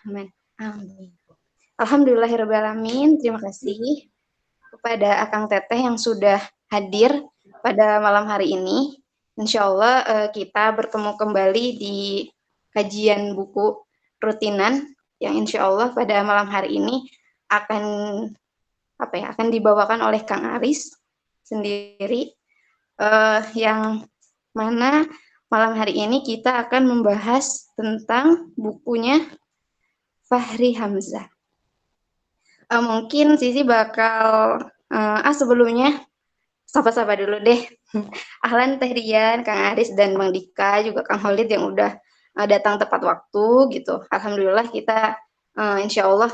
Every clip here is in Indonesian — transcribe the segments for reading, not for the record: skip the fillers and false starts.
Amin. Amin. Alhamdulillahirrahmanirrahim. Terima kasih kepada Akang Teteh yang sudah hadir pada malam hari ini. Insya Allah kita bertemu kembali di kajian buku rutinan yang insya Allah pada malam hari ini akan akan dibawakan oleh Kang Aris sendiri, yang mana malam hari ini kita akan membahas tentang bukunya Fahri Hamzah. Mungkin Sisi bakal sebelumnya sapa-sapa dulu deh. Ahlan Teh Rian, Kang Aris dan Bang Dika, juga Kang Holid yang udah datang tepat waktu gitu. Alhamdulillah kita insya Allah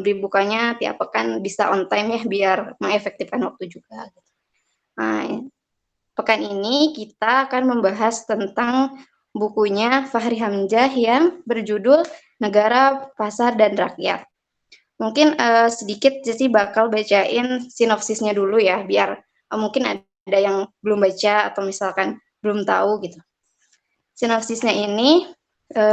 dibukanya tiap pekan bisa on time ya biar mengefektifkan waktu juga. Pekan ini kita akan membahas tentang bukunya Fahri Hamzah yang berjudul Negara, Pasar, dan Rakyat. Mungkin sedikit Sisi bakal bacain sinopsisnya dulu ya, biar mungkin ada yang belum baca atau misalkan belum tahu gitu. Sinopsisnya ini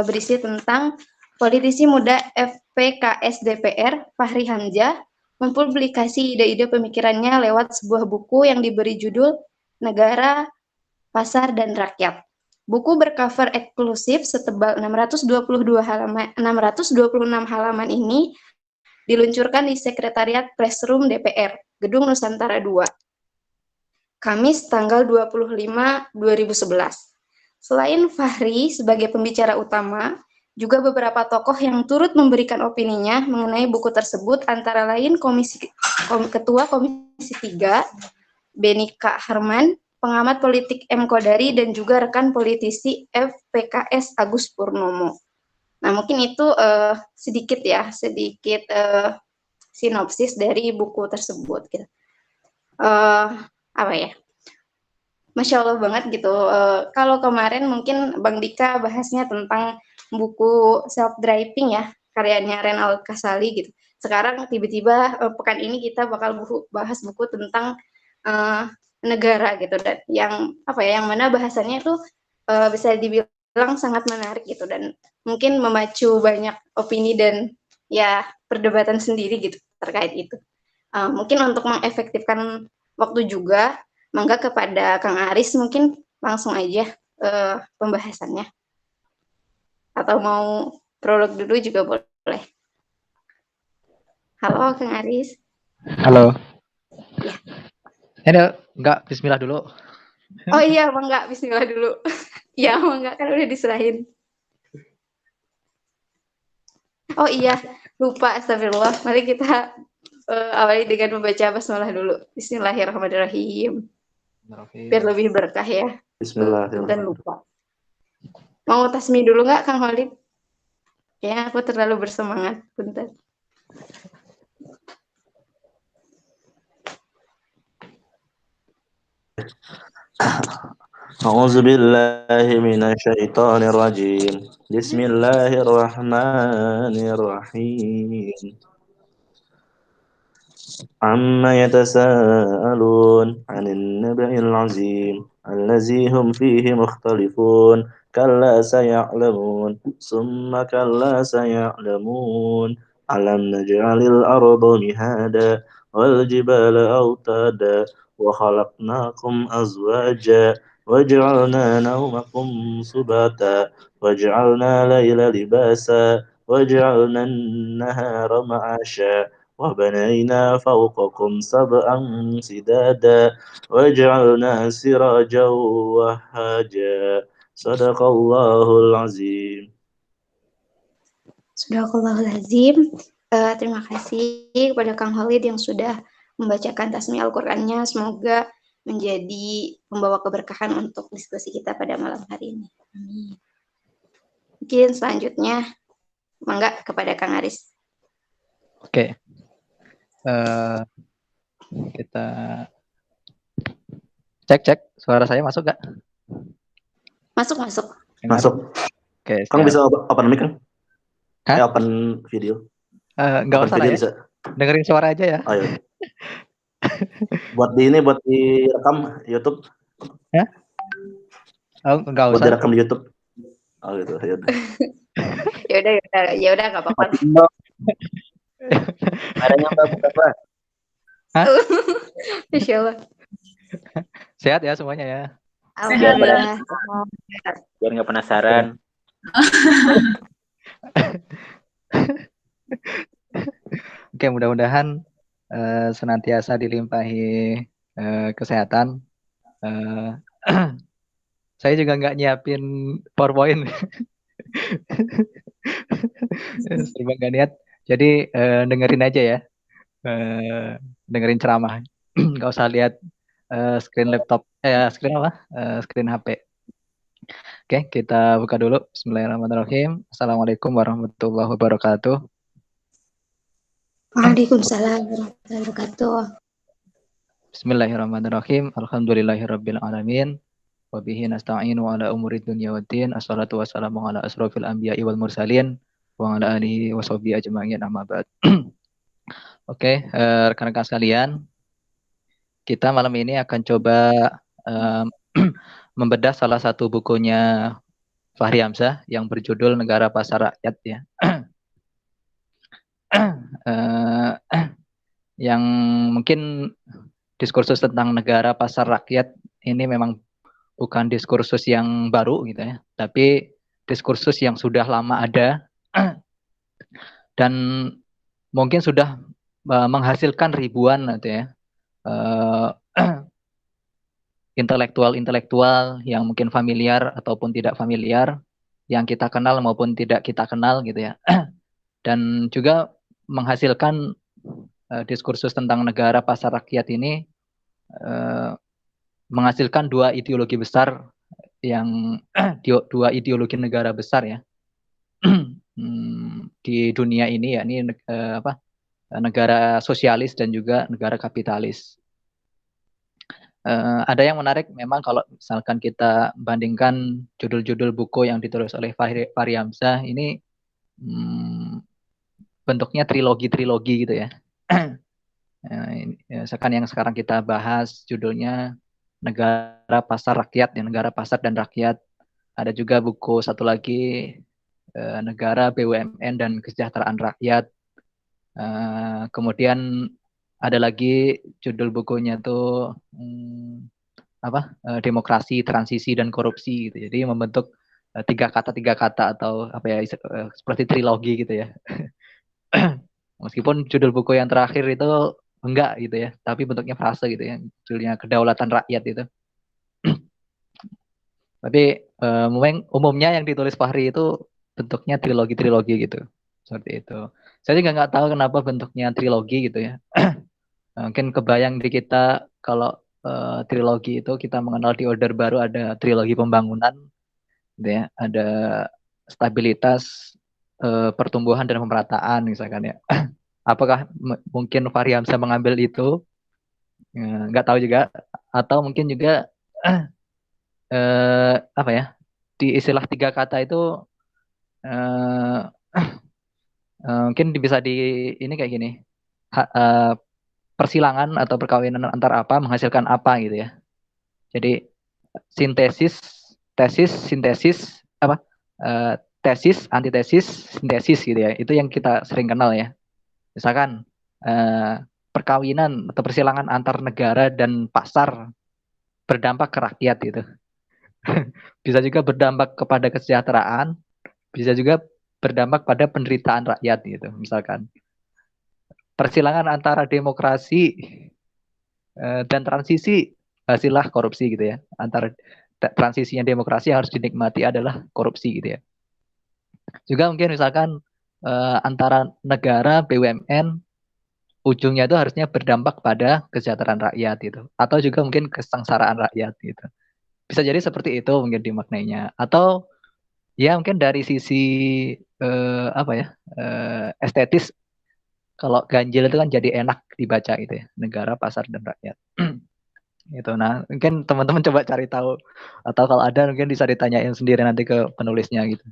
berisi tentang politisi muda FPKS DPR Fahri Hamzah mempublikasi ide-ide pemikirannya lewat sebuah buku yang diberi judul Negara, Pasar, dan Rakyat. Buku bercover eksklusif setebal 626 halaman ini diluncurkan di Sekretariat Pressroom DPR, Gedung Nusantara 2, Kamis tanggal 25/2011. Selain Fahri sebagai pembicara utama, juga beberapa tokoh yang turut memberikan opininya mengenai buku tersebut antara lain Ketua Komisi 3, Benika Harman, pengamat politik M. Kodari, dan juga rekan politisi FPKS Agus Purnomo. Nah, mungkin itu sedikit sinopsis dari buku tersebut. Gitu. Masya Allah banget gitu. Kalau kemarin mungkin Bang Dika bahasnya tentang buku self-driving ya, karyanya Renald Kasali gitu. Sekarang tiba-tiba pekan ini kita bakal bahas buku tentang negara gitu, dan yang mana bahasannya itu bisa dibilang sangat menarik gitu, dan mungkin memacu banyak opini dan ya perdebatan sendiri gitu terkait itu. Mungkin untuk mengefektifkan waktu juga, mangga kepada Kang Aris mungkin langsung aja pembahasannya, atau mau prolog dulu juga boleh. Halo Kang Aris. Halo. Ya. Enggak, bismillah dulu. Oh iya, enggak, bismillah dulu. Ya, enggak, kan udah diserahin. Oh iya, lupa, astagfirullah. Mari kita awali dengan membaca basmalah dulu. Bismillahirrahmanirrahim. Biar lebih berkah ya. Bismillahirrahmanirrahim. Dan lupa. Mau tasmi dulu nggak, Kang Holid? Kayaknya aku terlalu bersemangat. Bentar. أعوذ بالله من الشيطان الرجيم بسم الله الرحمن الرحيم عما يتساءلون عن النبأ العظيم الذي هم فيه مختلفون كلا سيعلمون ثم كلا سيعلمون ألم نجعل الأرض مهادا والجبال أوتادا وخلقناكم أزواجا وجعلنا نومكم سباتا وجعلنا الليل لباسا وجعلنا النهار معاشا وبنينا فوقكم سبعا سدادا وجعلنا سراجا وهاجا صدق الله العظيم. Sadaqallahul azim. Terima kasih kepada Kang Holid yang sudah membacakan tasmi Al-Qur'annya. Semoga menjadi pembawa keberkahan untuk diskusi kita pada malam hari ini. Amin. Mungkin selanjutnya mangga kepada Kang Aris. Oke. Kita cek suara saya masuk nggak? Masuk. Oke, Kang bisa open mic kan? Open video. Nggak usah lah ya. Bisa. Dengerin suara aja ya. Ayo. buat direkam YouTube. Ya? Oh, nggak usah. Buat direkam di YouTube. Oh gitu, ya udah. Ya udah nggak apa-apa. Adanya Mbak, bukan Mbak. Insya Allah. Sehat ya semuanya ya. Alhamdulillah. Biar nggak penasaran. Oke, mudah-mudahan senantiasa dilimpahi kesehatan. Saya juga nggak nyiapin PowerPoint. Serba nggak niat. Jadi dengerin aja ya. Dengerin ceramah. Nggak usah lihat screen laptop. Screen apa? Screen HP. Oke, kita buka dulu. Bismillahirrahmanirrahim. Assalamualaikum warahmatullahi wabarakatuh. Waalaikumsalam warahmatullahi wabarakatuh. Bismillahirrahmanirrahim. Alhamdulillahirabbil alamin. Wa bihi nasta'inu ala umuri dunya waddin. Assalatu wassalamu ala asrofil anbiya'i wal mursalin wa ala alihi wa sahbihi ajma'in, amma ba'd. Oke, rekan-rekan sekalian, kita malam ini akan coba membedah salah satu bukunya Fahri Hamzah yang berjudul Negara Pasar Rakyat ya. Yang mungkin diskursus tentang negara pasar rakyat ini memang bukan diskursus yang baru gitu ya, tapi diskursus yang sudah lama ada dan mungkin sudah menghasilkan ribuan gitu ya intelektual yang mungkin familiar ataupun tidak familiar, yang kita kenal maupun tidak kita kenal gitu ya. Dan juga menghasilkan diskursus tentang negara pasar rakyat ini menghasilkan dua ideologi besar, yang dua ideologi negara besar ya di dunia ini, yakni negara sosialis dan juga negara kapitalis. Ada yang menarik memang kalau misalkan kita bandingkan judul-judul buku yang ditulis oleh Fahri Hamzah ini bentuknya trilogi gitu ya. Sekarang yang sekarang kita bahas judulnya Negara Pasar Rakyat, ya, Negara Pasar dan Rakyat. Ada juga buku satu lagi Negara BUMN dan Kesejahteraan Rakyat. Kemudian ada lagi judul bukunya tuh Demokrasi, Transisi dan Korupsi gitu. Jadi membentuk tiga kata atau apa ya, seperti trilogi gitu ya. Meskipun judul buku yang terakhir itu enggak gitu ya, tapi bentuknya frase gitu ya, judulnya Kedaulatan Rakyat itu. Tapi umumnya yang ditulis Fahri itu bentuknya trilogi gitu, seperti itu. Saya juga nggak tahu kenapa bentuknya trilogi gitu ya. Mungkin kebayang di kita kalau trilogi itu kita mengenal di Orde Baru ada trilogi pembangunan, gitu ya, ada stabilitas, pertumbuhan dan pemerataan misalkan ya. Apakah mungkin Fahri Hamzah mengambil itu? Nggak tahu juga. Atau mungkin juga di istilah tiga kata itu mungkin bisa ini kayak gini. Persilangan atau perkawinan antar apa menghasilkan apa gitu ya. Jadi tesis, sintesis, tesis, antitesis, sintesis gitu ya. Itu yang kita sering kenal ya. Misalkan perkawinan atau persilangan antar negara dan pasar berdampak ke rakyat gitu. Bisa juga berdampak kepada kesejahteraan, bisa juga berdampak pada penderitaan rakyat gitu. Misalkan persilangan antara demokrasi dan transisi hasillah korupsi gitu ya. Antara transisinya demokrasi yang harus dinikmati adalah korupsi gitu ya. Juga mungkin misalkan antara negara BUMN ujungnya itu harusnya berdampak pada kesejahteraan rakyat gitu. Atau juga mungkin kesengsaraan rakyat gitu. Bisa jadi seperti itu mungkin dimaknainya. Atau ya mungkin dari sisi estetis, kalau ganjil itu kan jadi enak dibaca gitu ya, negara, pasar, dan rakyat. Gitu. Nah, mungkin teman-teman coba cari tahu, atau kalau ada mungkin bisa ditanyain sendiri nanti ke penulisnya gitu.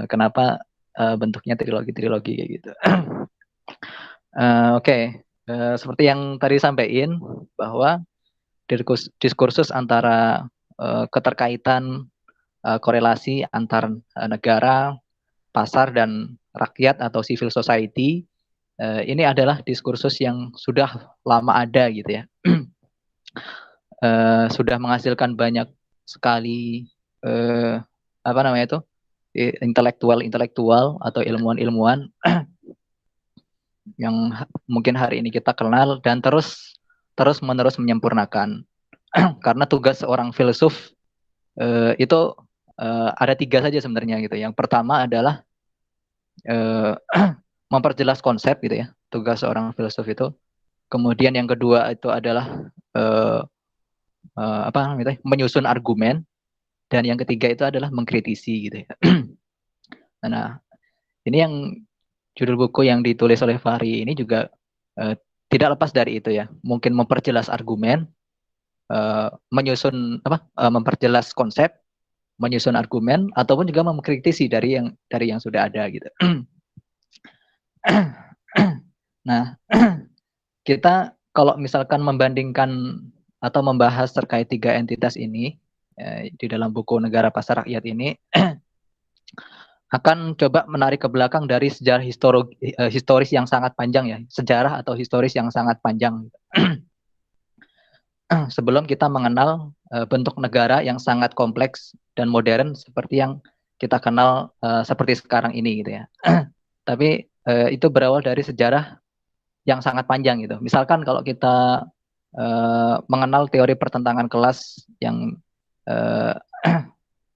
Kenapa bentuknya trilogi kayak gitu. Oke. Seperti yang tadi sampaikan bahwa diskursus antara keterkaitan korelasi antar negara pasar dan rakyat atau civil society. Ini adalah diskursus yang sudah lama ada gitu ya. Sudah menghasilkan banyak sekali apa namanya itu, intelektual atau ilmuwan-ilmuwan yang mungkin hari ini kita kenal dan terus menerus menyempurnakan. Karena tugas seorang filsuf itu ada 3 saja sebenarnya gitu. Yang pertama adalah memperjelas konsep gitu ya, tugas seorang filsuf itu. Kemudian yang kedua itu adalah apa namanya, menyusun argumen, dan yang ketiga itu adalah mengkritisi gitu ya. Nah, ini yang judul buku yang ditulis oleh Fahri ini juga tidak lepas dari itu ya. Mungkin memperjelas argumen, memperjelas konsep, menyusun argumen, ataupun juga mengkritisi dari yang sudah ada gitu. Nah, kita kalau misalkan membandingkan atau membahas terkait 3 entitas ini di dalam buku Negara Pasar Rakyat ini, akan coba menarik ke belakang dari sejarah historis yang sangat panjang ya, sejarah atau historis yang sangat panjang. Sebelum kita mengenal bentuk negara yang sangat kompleks dan modern seperti yang kita kenal seperti sekarang ini gitu ya. Tapi itu berawal dari sejarah yang sangat panjang gitu. Misalkan kalau kita mengenal teori pertentangan kelas yang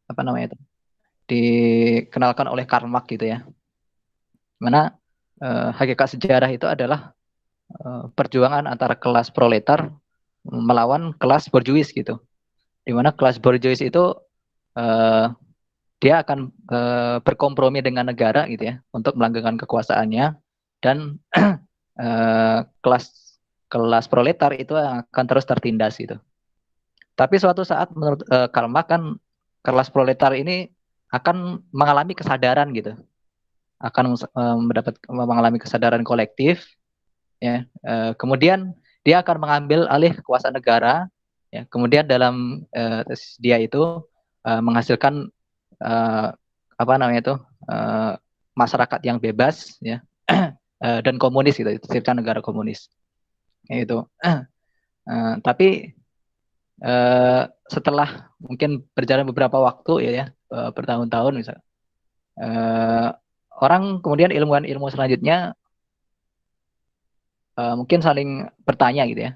apa namanya itu, dikenalkan oleh Karl Marx gitu ya. Mana hakikat sejarah itu adalah perjuangan antara kelas proletar melawan kelas borjuis gitu. Di mana kelas borjuis itu dia akan berkompromi dengan negara gitu ya untuk melanggengkan kekuasaannya, dan kelas proletar itu akan terus tertindas gitu. Tapi suatu saat menurut Karl Marx kan kelas proletar ini akan mengalami kesadaran gitu, akan mengalami kesadaran kolektif ya. Kemudian dia akan mengambil alih kekuasaan negara ya. Kemudian dalam dia itu menghasilkan apa namanya itu, masyarakat yang bebas ya, dan komunis gitu, itu negara komunis itu. Tapi setelah mungkin berjalan beberapa waktu ya bertahun-tahun misalnya, orang kemudian ilmu selanjutnya mungkin saling bertanya gitu ya,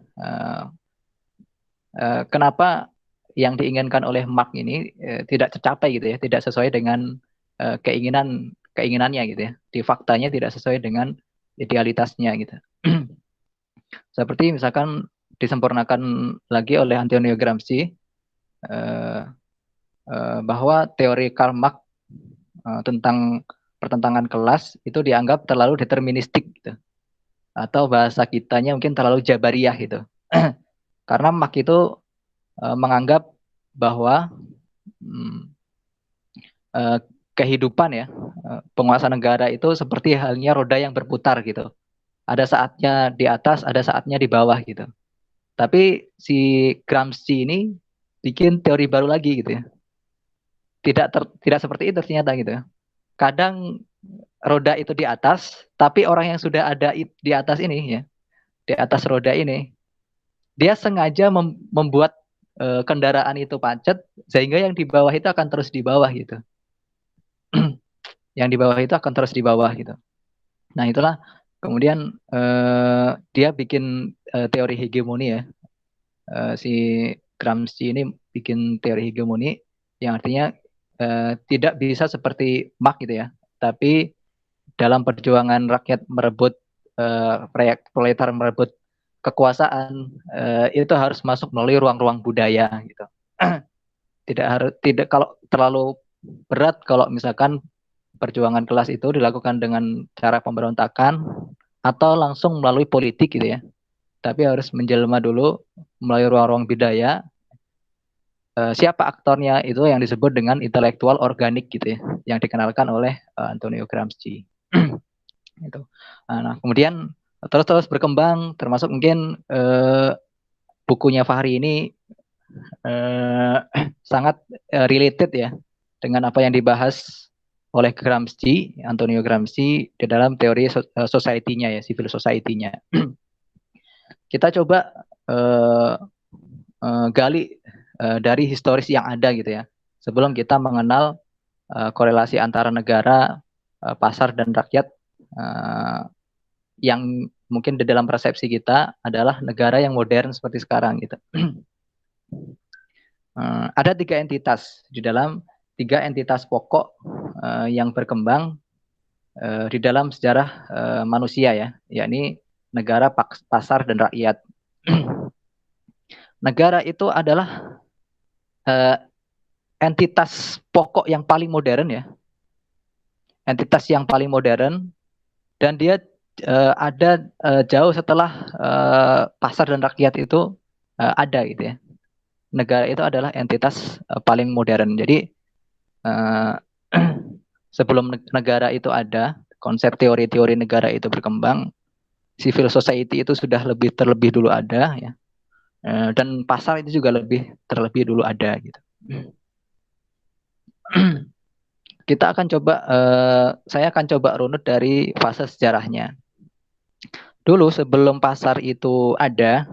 kenapa yang diinginkan oleh Marx ini tidak tercapai gitu ya, tidak sesuai dengan keinginannya gitu ya, di faktanya tidak sesuai dengan idealitasnya gitu. Seperti misalkan disempurnakan lagi oleh Antonio Gramsci bahwa teori Karl Marx tentang pertentangan kelas itu dianggap terlalu deterministik gitu. Atau bahasa kitanya mungkin terlalu jabariyah gitu. Karena Marx itu menganggap bahwa kehidupan ya, penguasa negara itu seperti halnya roda yang berputar gitu. Ada saatnya di atas, ada saatnya di bawah gitu. Tapi si Gramsci ini bikin teori baru lagi gitu ya. Tidak seperti itu ternyata gitu ya. Kadang roda itu di atas, tapi orang yang sudah ada di atas ini ya, di atas roda ini, dia sengaja membuat kendaraan itu macet sehingga yang di bawah itu akan terus di bawah gitu. Yang di bawah itu akan terus di bawah gitu. Nah itulah kemudian dia bikin teori hegemoni ya. Si Gramsci ini bikin teori hegemoni yang artinya tidak bisa seperti Marx gitu ya. Tapi dalam perjuangan rakyat merebut proletar merebut kekuasaan, itu harus masuk melalui ruang-ruang budaya gitu. Tidak kalau terlalu berat kalau misalkan perjuangan kelas itu dilakukan dengan cara pemberontakan atau langsung melalui politik gitu ya. Tapi harus menjelma dulu melalui ruang-ruang budaya. Siapa aktornya itu yang disebut dengan intelektual organik gitu ya, yang dikenalkan oleh Antonio Gramsci. Itu. Nah, kemudian terus berkembang, termasuk mungkin bukunya Fahri ini sangat related ya dengan apa yang dibahas oleh Gramsci, Antonio Gramsci di dalam teori society-nya ya, civil society-nya. Kita coba gali dari historis yang ada gitu ya. Sebelum kita mengenal korelasi antara negara, pasar dan rakyat yang mungkin di dalam persepsi kita adalah negara yang modern seperti sekarang gitu. Ada 3 entitas di dalam 3 entitas pokok yang berkembang di dalam sejarah manusia ya, yakni negara, pasar dan rakyat. Negara itu adalah entitas pokok yang paling modern ya, entitas yang paling modern, dan dia ada jauh setelah pasar dan rakyat itu ada gitu ya. Negara itu adalah entitas paling modern. Jadi sebelum negara itu ada, konsep teori-teori negara itu berkembang, civil society itu sudah terlebih dulu ada ya, dan pasar itu juga terlebih dulu ada gitu. Kita akan coba, saya akan coba runut dari fase sejarahnya. Dulu sebelum pasar itu ada,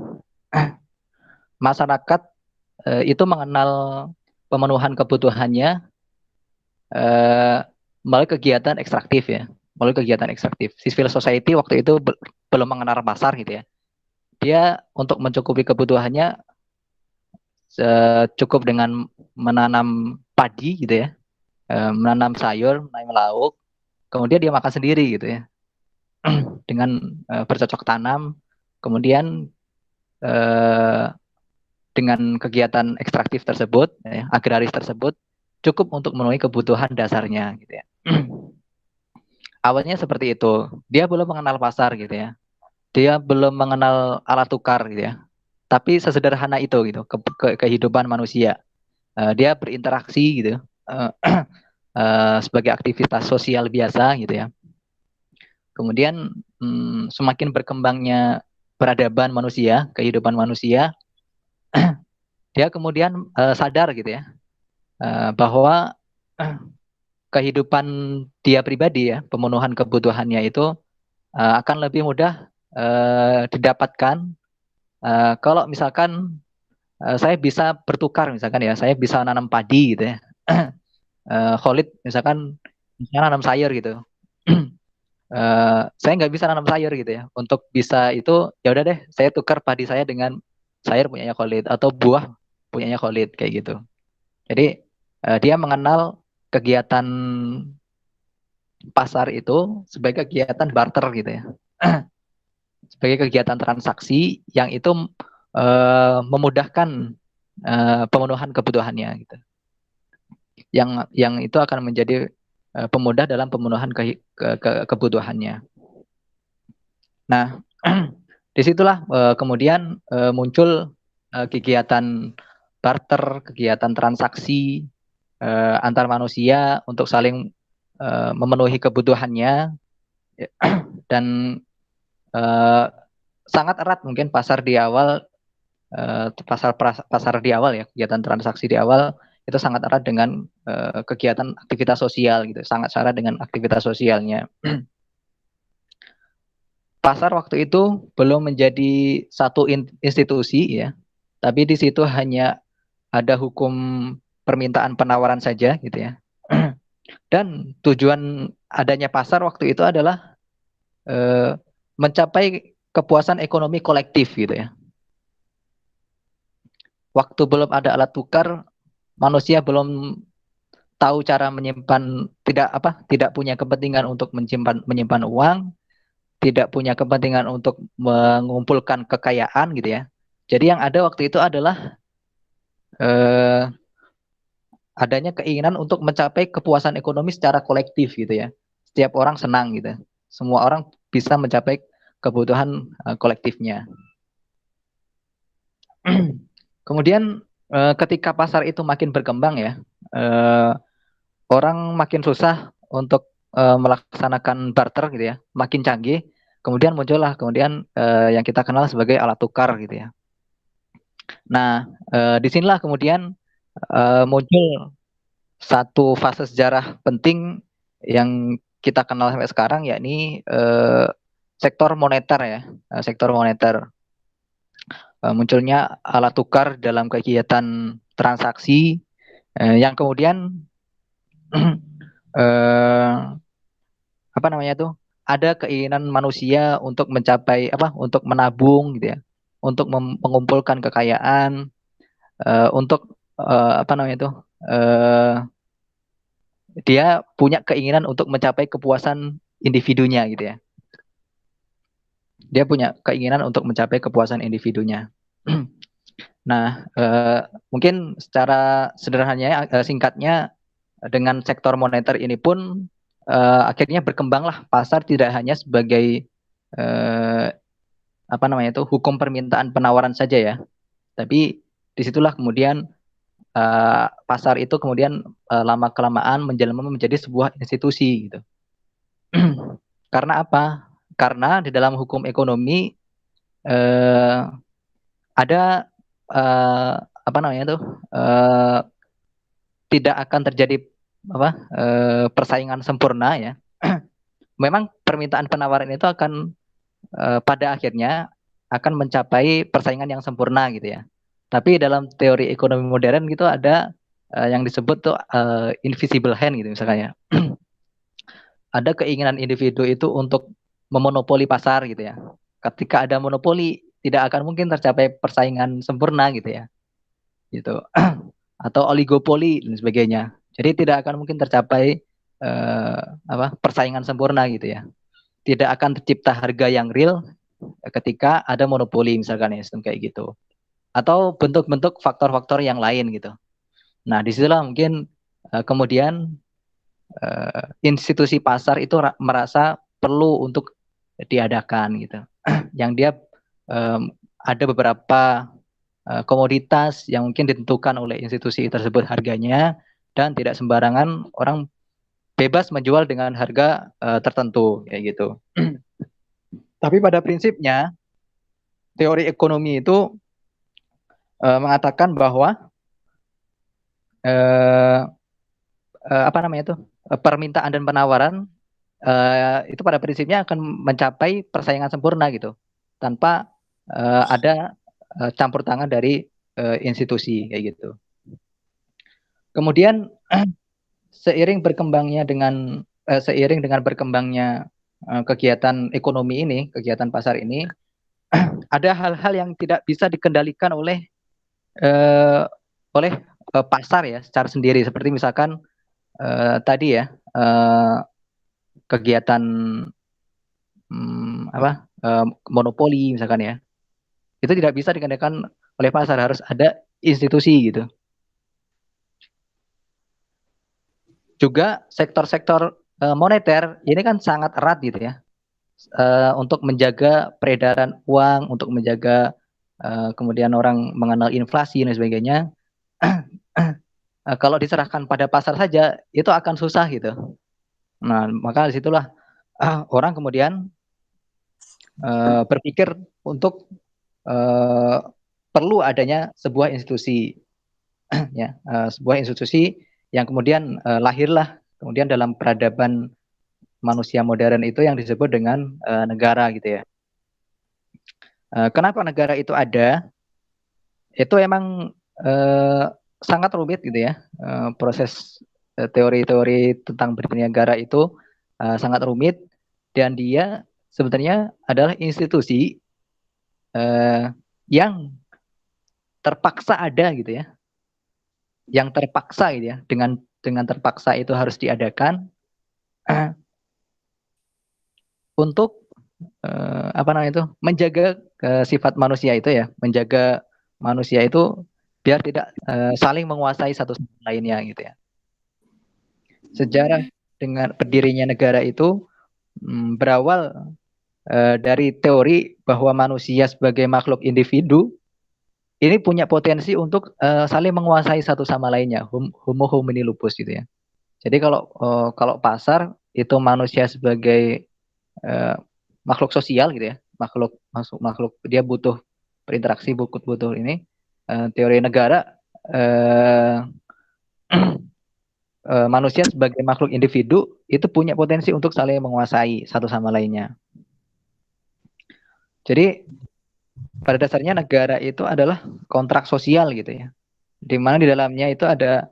masyarakat itu mengenal pemenuhan kebutuhannya melalui kegiatan ekstraktif ya, melalui kegiatan ekstraktif. Civil society waktu itu belum mengenal pasar gitu ya. Dia untuk mencukupi kebutuhannya cukup dengan menanam padi gitu ya, menanam sayur, menanam lauk, kemudian dia makan sendiri gitu ya, dengan bercocok tanam, kemudian dengan kegiatan ekstraktif tersebut, ya, agraris tersebut, cukup untuk memenuhi kebutuhan dasarnya gitu ya. Awalnya seperti itu, dia belum mengenal pasar gitu ya, dia belum mengenal alat tukar gitu ya, tapi sesederhana itu gitu kehidupan manusia. Dia berinteraksi gitu sebagai aktivitas sosial biasa gitu ya. Kemudian semakin berkembangnya peradaban manusia, kehidupan manusia, dia kemudian sadar gitu ya bahwa kehidupan dia pribadi ya, pemenuhan kebutuhannya itu akan lebih mudah didapatkan kalau misalkan saya bisa bertukar, misalkan ya, saya bisa nanam padi gitu ya. Khalid misalkan nanam sayur gitu. Saya nggak bisa nanam sayur gitu ya. Untuk bisa itu ya udah deh, saya tukar padi saya dengan sayur punyanya Khalid atau buah punyanya Khalid kayak gitu. Jadi dia mengenal kegiatan pasar itu sebagai kegiatan barter gitu ya. Sebagai kegiatan transaksi yang itu memudahkan pemenuhan kebutuhannya gitu. Yang itu akan menjadi pemudah dalam pemenuhan kebutuhannya. Nah, disitulah kemudian muncul kegiatan barter, kegiatan transaksi antar manusia untuk saling memenuhi kebutuhannya, dan sangat erat mungkin pasar di awal, pasar di awal ya, kegiatan transaksi di awal itu sangat erat dengan kegiatan aktivitas sosial gitu, sangat syarat dengan aktivitas sosialnya. Pasar waktu itu belum menjadi satu institusi ya, tapi di situ hanya ada hukum permintaan penawaran saja gitu ya. Dan tujuan adanya pasar waktu itu adalah mencapai kepuasan ekonomi kolektif gitu ya. Waktu belum ada alat tukar, manusia belum tahu cara menyimpan, tidak punya kepentingan untuk menyimpan uang, tidak punya kepentingan untuk mengumpulkan kekayaan gitu ya. Jadi yang ada waktu itu adalah adanya keinginan untuk mencapai kepuasan ekonomi secara kolektif gitu ya. Setiap orang senang gitu. Semua orang bisa mencapai kebutuhan kolektifnya. Kemudian ketika pasar itu makin berkembang ya, orang makin susah untuk melaksanakan barter gitu ya, makin canggih. Kemudian muncullah yang kita kenal sebagai alat tukar gitu ya. Nah, disinilah kemudian muncul satu fase sejarah penting yang kita kenal sampai sekarang, yakni sektor moneter ya, sektor moneter. Munculnya alat tukar dalam kegiatan transaksi yang kemudian apa namanya tuh, ada keinginan manusia untuk mencapai untuk menabung gitu ya, untuk mengumpulkan kekayaan, untuk apa namanya tuh, dia punya keinginan untuk mencapai kepuasan individunya gitu ya. Dia punya keinginan untuk mencapai kepuasan individunya. Nah, mungkin secara sederhananya, singkatnya, dengan sektor moneter ini pun akhirnya berkembanglah pasar tidak hanya sebagai hukum permintaan penawaran saja ya, tapi disitulah kemudian pasar itu kemudian lama kelamaan menjelma menjadi sebuah institusi gitu. Karena apa? Karena di dalam hukum ekonomi ada tidak akan terjadi persaingan sempurna ya. Memang permintaan penawaran itu akan pada akhirnya akan mencapai persaingan yang sempurna gitu ya. Tapi dalam teori ekonomi modern gitu ada yang disebut tuh invisible hand gitu misalnya. Ada keinginan individu itu untuk memonopoli pasar gitu ya. Ketika ada monopoli tidak akan mungkin tercapai persaingan sempurna gitu ya. Gitu. Atau oligopoli dan sebagainya. Jadi tidak akan mungkin tercapai persaingan sempurna gitu ya. Tidak akan tercipta harga yang real ketika ada monopoli misalkan ya, sistem kayak gitu. Atau bentuk-bentuk faktor-faktor yang lain gitu. Nah, disitulah mungkin kemudian institusi pasar itu merasa perlu untuk diadakan gitu. Yang dia ada beberapa komoditas yang mungkin ditentukan oleh institusi tersebut harganya, dan tidak sembarangan orang bebas menjual dengan harga tertentu kayak gitu. Tapi pada prinsipnya teori ekonomi itu mengatakan bahwa permintaan dan penawaran itu pada prinsipnya akan mencapai persaingan sempurna gitu, tanpa ada campur tangan dari institusi kayak gitu. Kemudian seiring dengan berkembangnya kegiatan ekonomi ini, kegiatan pasar ini, ada hal-hal yang tidak bisa dikendalikan oleh pasar ya secara sendiri, seperti misalkan tadi ya kegiatan monopoli misalkan ya, itu tidak bisa dikendalikan oleh pasar, harus ada institusi gitu. Juga sektor-sektor moneter ini kan sangat erat gitu ya, untuk menjaga peredaran uang, untuk menjaga kemudian orang mengenal inflasi dan sebagainya. Kalau diserahkan pada pasar saja itu akan susah gitu. Nah, maka disitulah orang kemudian berpikir untuk perlu adanya sebuah institusi ya, sebuah institusi yang kemudian lahirlah kemudian dalam peradaban manusia modern itu yang disebut dengan negara gitu ya. Kenapa negara itu ada? Itu emang sangat rumit gitu ya. Proses teori-teori tentang berdirinya negara itu sangat rumit, dan dia sebenarnya adalah institusi yang terpaksa ada gitu ya. Yang terpaksa gitu ya. Dengan terpaksa itu harus diadakan untuk menjaga sifat manusia itu ya, menjaga manusia itu biar tidak saling menguasai satu sama lainnya gitu ya. Sejarah dengan berdirinya negara itu berawal dari teori bahwa manusia sebagai makhluk individu ini punya potensi untuk saling menguasai satu sama lainnya, homo homini lupus gitu ya. Jadi kalau pasar itu manusia sebagai makhluk sosial gitu ya, makhluk dia butuh berinteraksi, butuh ini. Teori negara manusia sebagai makhluk individu itu punya potensi untuk saling menguasai satu sama lainnya. Jadi pada dasarnya negara itu adalah kontrak sosial gitu ya, di mana di dalamnya itu ada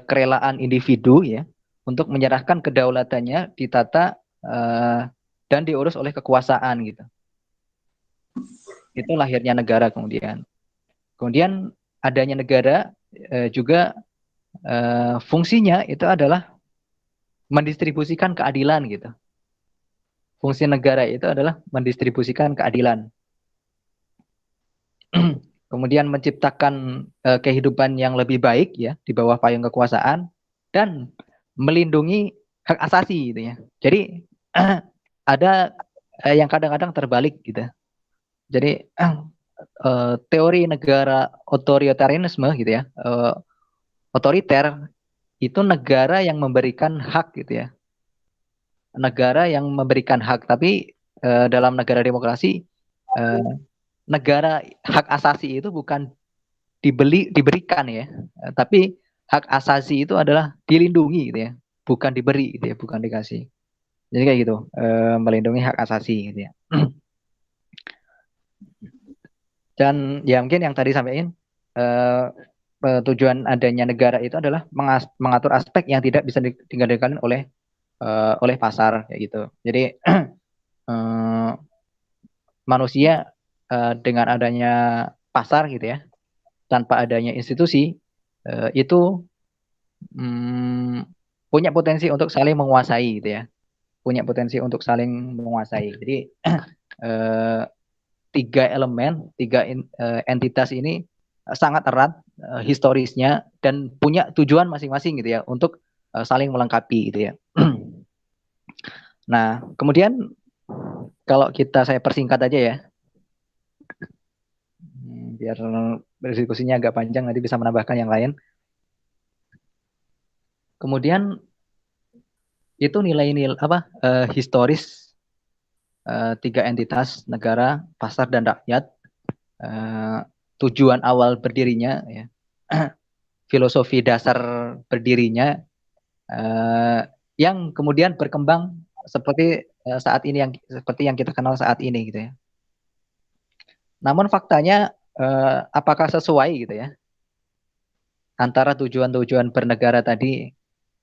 kerelaan individu ya untuk menyerahkan kedaulatannya ditata dan diurus oleh kekuasaan gitu. Itu lahirnya negara kemudian. Kemudian adanya negara juga fungsinya itu adalah mendistribusikan keadilan gitu. Fungsi negara itu adalah mendistribusikan keadilan. Kemudian menciptakan kehidupan yang lebih baik ya di bawah payung kekuasaan dan melindungi hak asasi gitu ya. Jadi ada yang kadang-kadang terbalik gitu. Jadi teori negara otoritarianisme gitu ya, otoriter itu negara yang memberikan hak gitu ya, negara yang memberikan hak, tapi dalam negara demokrasi negara hak asasi itu bukan diberikan ya, tapi hak asasi itu adalah dilindungi gitu ya, bukan diberi gitu ya, bukan dikasih. Jadi kayak gitu, melindungi hak asasi gitu ya. Dan ya mungkin yang tadi sampaikan tujuan adanya negara itu adalah mengatur aspek yang tidak bisa ditinggalkan oleh pasar kayak gitu. Jadi manusia dengan adanya pasar gitu ya, tanpa adanya institusi itu punya potensi untuk saling menguasai gitu ya, punya potensi untuk saling menguasai. Jadi tiga entitas ini sangat erat historisnya dan punya tujuan masing-masing gitu ya untuk saling melengkapi gitu ya. Nah, kemudian kalau saya persingkat aja ya, biar diskusinya agak panjang nanti bisa menambahkan yang lain. Kemudian itu nilai-nilai historis tiga entitas negara, pasar dan rakyat, tujuan awal berdirinya ya, filosofi dasar berdirinya yang kemudian berkembang seperti saat ini seperti yang kita kenal saat ini gitu ya. Namun faktanya apakah sesuai gitu ya antara tujuan-tujuan bernegara tadi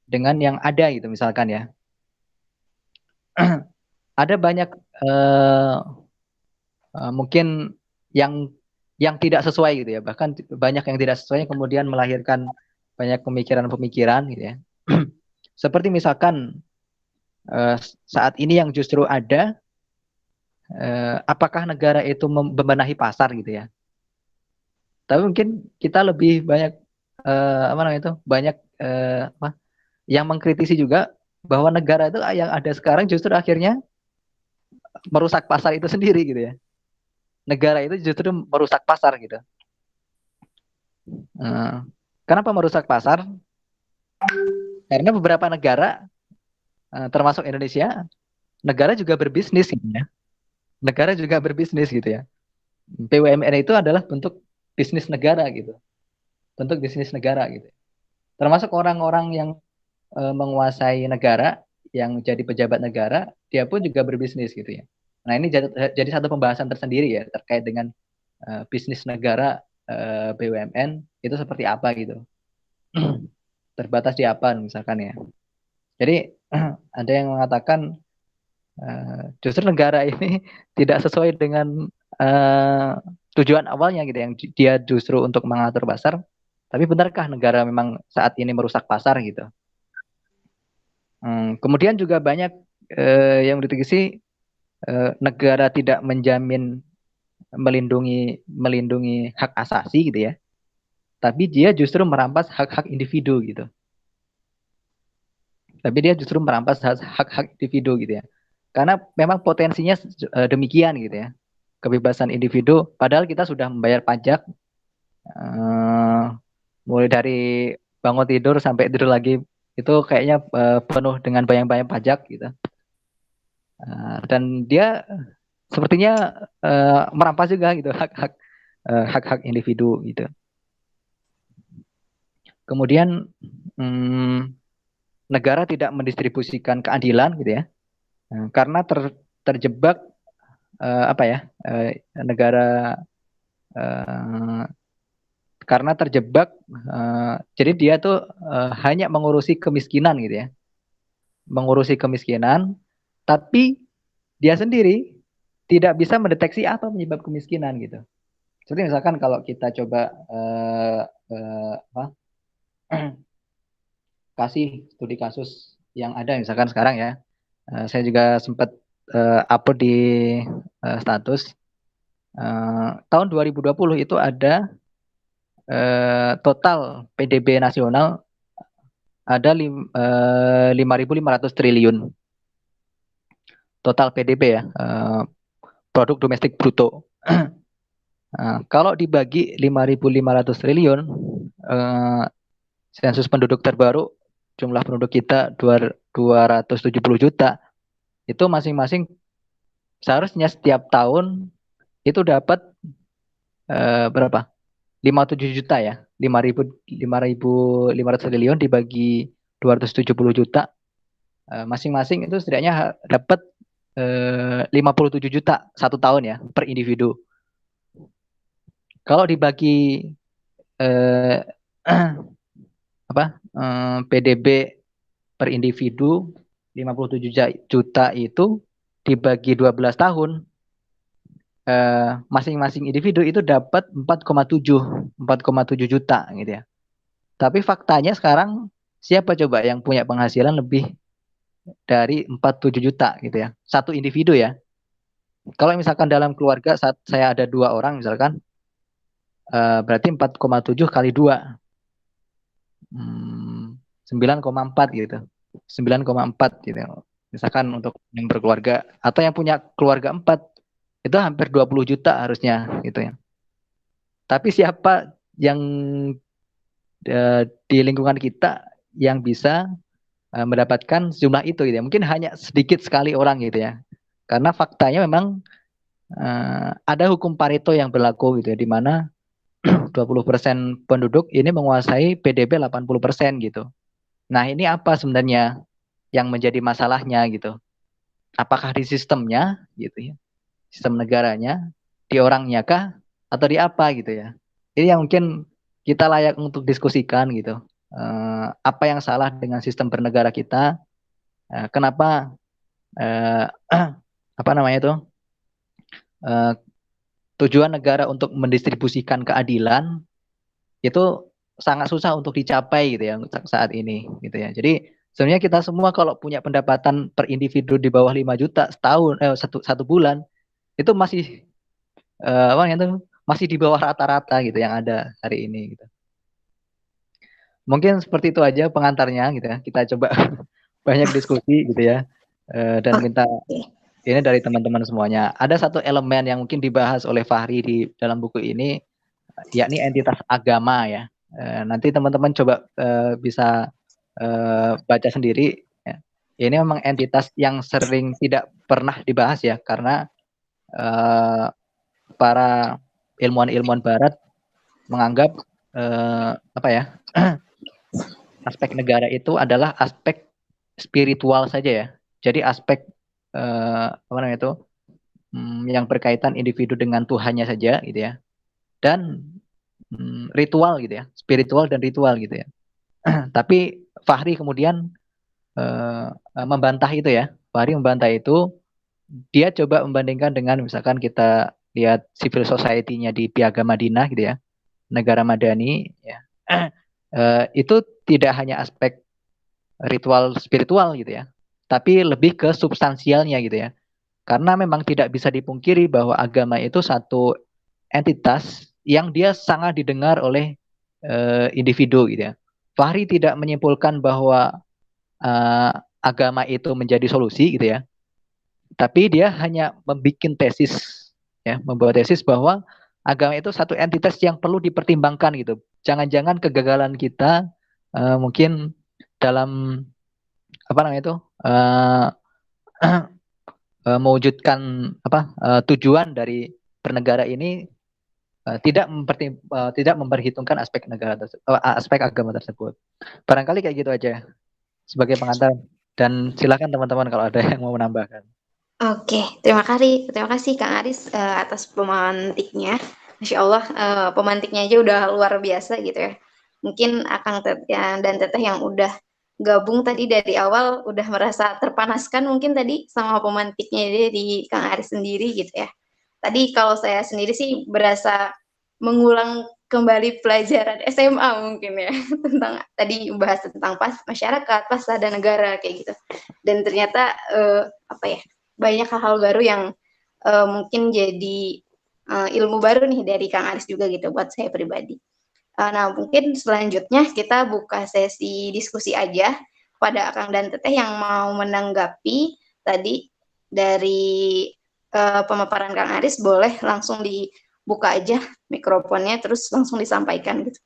dengan yang ada gitu misalkan ya. Ada banyak mungkin yang tidak sesuai gitu ya, bahkan banyak yang tidak sesuai kemudian melahirkan banyak pemikiran-pemikiran gitu ya. Seperti misalkan saat ini yang justru ada apakah negara itu membenahi pasar gitu ya. Tapi mungkin kita lebih banyak banyak yang mengkritisi juga bahwa negara itu yang ada sekarang justru akhirnya merusak pasar itu sendiri gitu ya. Negara itu justru merusak pasar gitu. Kenapa merusak pasar? Karena beberapa negara, termasuk Indonesia, negara juga berbisnis gitu ya. Negara juga berbisnis gitu ya. BUMN itu adalah bentuk bisnis negara gitu. Bentuk bisnis negara gitu. Termasuk orang-orang yang menguasai negara, yang jadi pejabat negara, dia pun juga berbisnis gitu ya. Nah ini jadi satu pembahasan tersendiri ya terkait dengan bisnis negara BUMN itu seperti apa gitu. Terbatas di apa misalkan ya. Jadi ada yang mengatakan justru negara ini tidak sesuai dengan tujuan awalnya gitu, yang dia justru untuk mengatur pasar. Tapi benarkah negara memang saat ini merusak pasar gitu? Kemudian juga banyak yang dikritisi negara tidak menjamin melindungi hak asasi gitu ya. Tapi dia justru merampas hak-hak individu gitu. Tapi dia justru merampas hak-hak individu gitu ya. Karena memang potensinya demikian gitu ya. Kebebasan individu, padahal kita sudah membayar pajak mulai dari bangun tidur sampai tidur lagi itu kayaknya penuh dengan bayang-bayang pajak gitu. Dan dia sepertinya merampas juga gitu hak-hak individu gitu. Kemudian negara tidak mendistribusikan keadilan gitu ya. Karena terjebak negara karena terjebak jadi dia tuh hanya mengurusi kemiskinan gitu ya. Mengurusi kemiskinan, tapi dia sendiri tidak bisa mendeteksi apa penyebab kemiskinan gitu. Jadi misalkan kalau kita coba kasih studi kasus yang ada misalkan sekarang ya, saya juga sempat upload di status tahun 2020 itu ada total PDB nasional ada 5.500 triliun total PDB ya, produk domestik bruto. Kalau dibagi 5.500 triliun, sensus penduduk terbaru jumlah penduduk kita 270 juta, itu masing-masing seharusnya setiap tahun itu dapat berapa? 57 juta ya. 5.500 triliun dibagi 270 juta, masing-masing itu setidaknya dapat 57 juta satu tahun ya per individu. Kalau dibagi PDB per individu 57 juta itu dibagi 12 tahun, masing-masing individu itu dapat 4,7 juta gitu ya. Tapi faktanya sekarang siapa coba yang punya penghasilan lebih dari 47 juta gitu ya, satu individu ya. Kalau misalkan dalam keluarga saat saya ada 2 orang misalkan, berarti 4,7 kali 2 9,4 gitu. 9,4 gitu. Misalkan untuk yang berkeluarga atau yang punya keluarga 4 itu hampir 20 juta harusnya gitu ya. Tapi siapa yang di lingkungan kita yang bisa mendapatkan jumlah itu gitu ya. Mungkin hanya sedikit sekali orang gitu ya. Karena faktanya memang ada hukum Pareto yang berlaku gitu ya, di mana 20% penduduk ini menguasai PDB 80% gitu. Nah, ini apa sebenarnya yang menjadi masalahnya gitu? Apakah di sistemnya gitu ya? Sistem negaranya, di orangnya kah atau di apa gitu ya? Ini yang mungkin kita layak untuk diskusikan gitu. Apa yang salah dengan sistem bernegara kita? Kenapa apa namanya itu? Tujuan negara untuk mendistribusikan keadilan itu sangat susah untuk dicapai gitu ya saat ini gitu ya. Jadi sebenarnya kita semua kalau punya pendapatan per individu di bawah 5 juta setahun satu bulan itu masih masih di bawah rata-rata gitu yang ada hari ini gitu. Mungkin seperti itu aja pengantarnya gitu ya. Kita coba banyak diskusi gitu ya. Dan minta ini dari teman-teman semuanya. Ada satu elemen yang mungkin dibahas oleh Fahri di dalam buku ini, yakni entitas agama ya. Nanti teman-teman coba bisa baca sendiri. Ya. Ini memang entitas yang sering tidak pernah dibahas ya, karena para ilmuwan-ilmuwan Barat menganggap aspek negara itu adalah aspek spiritual saja ya. Jadi aspek yang berkaitan individu dengan Tuhannya saja gitu ya. Dan ritual gitu ya, spiritual dan ritual gitu ya. Tapi Fahri kemudian membantah itu ya. Fahri membantah itu. Dia coba membandingkan dengan misalkan kita lihat civil society-nya di Piagam Madinah gitu ya, negara madani ya. Itu tidak hanya aspek ritual spiritual gitu ya, tapi lebih ke substansialnya gitu ya. Karena memang tidak bisa dipungkiri bahwa agama itu satu entitas yang dia sangat didengar oleh individu gitu ya. Fahri tidak menyimpulkan bahwa agama itu menjadi solusi gitu ya. Tapi dia hanya membuat tesis ya, membuat tesis bahwa agama itu satu entitas yang perlu dipertimbangkan gitu. Jangan-jangan kegagalan kita mungkin dalam mewujudkan tujuan dari bernegara ini tidak memperhitungkan aspek negara aspek agama tersebut. Barangkali kayak gitu aja. sebagai pengantar. Dan silakan teman-teman kalau ada yang mau menambahkan. Oke, terima kasih Kang Aris atas pemantiknya. Masya Allah, pemantiknya aja udah luar biasa gitu ya. Mungkin Akang dan Teteh yang udah gabung tadi dari awal udah merasa terpanaskan mungkin tadi sama pemantiknya dari Kang Aris sendiri gitu ya. Tadi kalau saya sendiri sih berasa mengulang kembali pelajaran SMA mungkin ya tentang tadi bahas tentang masyarakat, pasar dan negara kayak gitu. Dan ternyata apa ya? Banyak hal-hal baru yang mungkin jadi ilmu baru nih dari Kang Aris juga gitu buat saya pribadi. Nah, mungkin selanjutnya kita buka sesi diskusi aja pada Akang dan Teteh yang mau menanggapi tadi dari pemaparan Kang Aris, boleh langsung dibuka aja mikrofonnya terus langsung disampaikan gitu.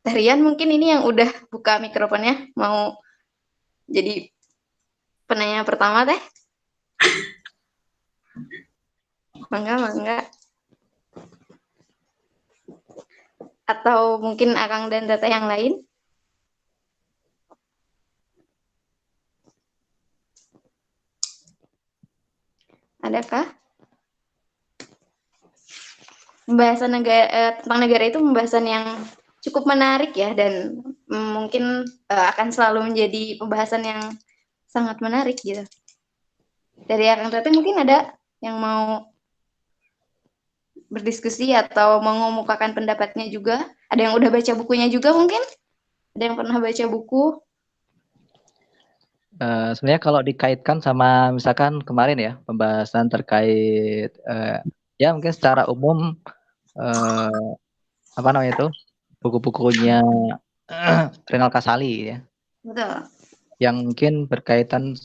Teh Rian mungkin ini yang udah buka mikrofonnya mau jadi penanya pertama Teh. Mangga. Atau mungkin Akang dan Teteh yang lain? Adakah? Pembahasan tentang negara itu pembahasan yang cukup menarik ya dan mungkin akan selalu menjadi pembahasan yang sangat menarik gitu. Dari Akang Teteh mungkin ada yang mau berdiskusi atau mengemukakan pendapatnya juga. Ada yang udah baca bukunya juga mungkin? Ada yang pernah baca buku? Sebenarnya kalau dikaitkan sama misalkan kemarin ya pembahasan terkait ya mungkin secara umum apa namanya itu buku-bukunya Renal Kasali ya. Betul. Yang mungkin berkaitan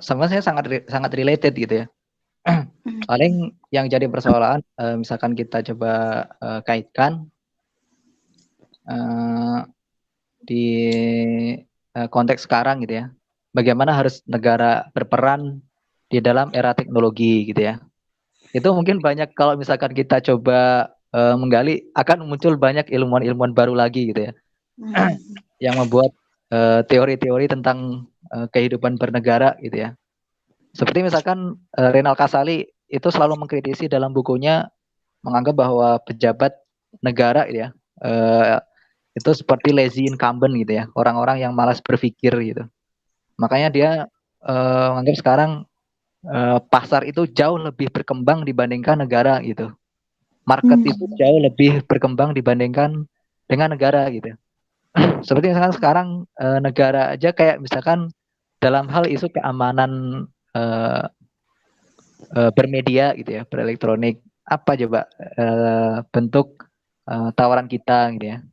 sama saya sangat related gitu ya. Paling yang jadi persoalan misalkan kita coba kaitkan di konteks sekarang gitu ya. Bagaimana harus negara berperan di dalam era teknologi gitu ya. Itu mungkin banyak kalau misalkan kita coba menggali akan muncul banyak ilmuwan-ilmuwan baru lagi gitu ya. Yang membuat teori-teori tentang kehidupan bernegara gitu ya. Seperti misalkan Renal Kasali itu selalu mengkritisi dalam bukunya menganggap bahwa pejabat negara gitu ya itu seperti lazy incumbent gitu ya, orang-orang yang malas berpikir gitu. Makanya dia menganggap sekarang pasar itu jauh lebih berkembang dibandingkan negara gitu. Market itu jauh lebih berkembang dibandingkan dengan negara gitu. Seperti misalkan sekarang negara aja kayak misalkan dalam hal isu keamanan bermedia gitu ya, berelektronik, apa coba bentuk tawaran kita gitu ya,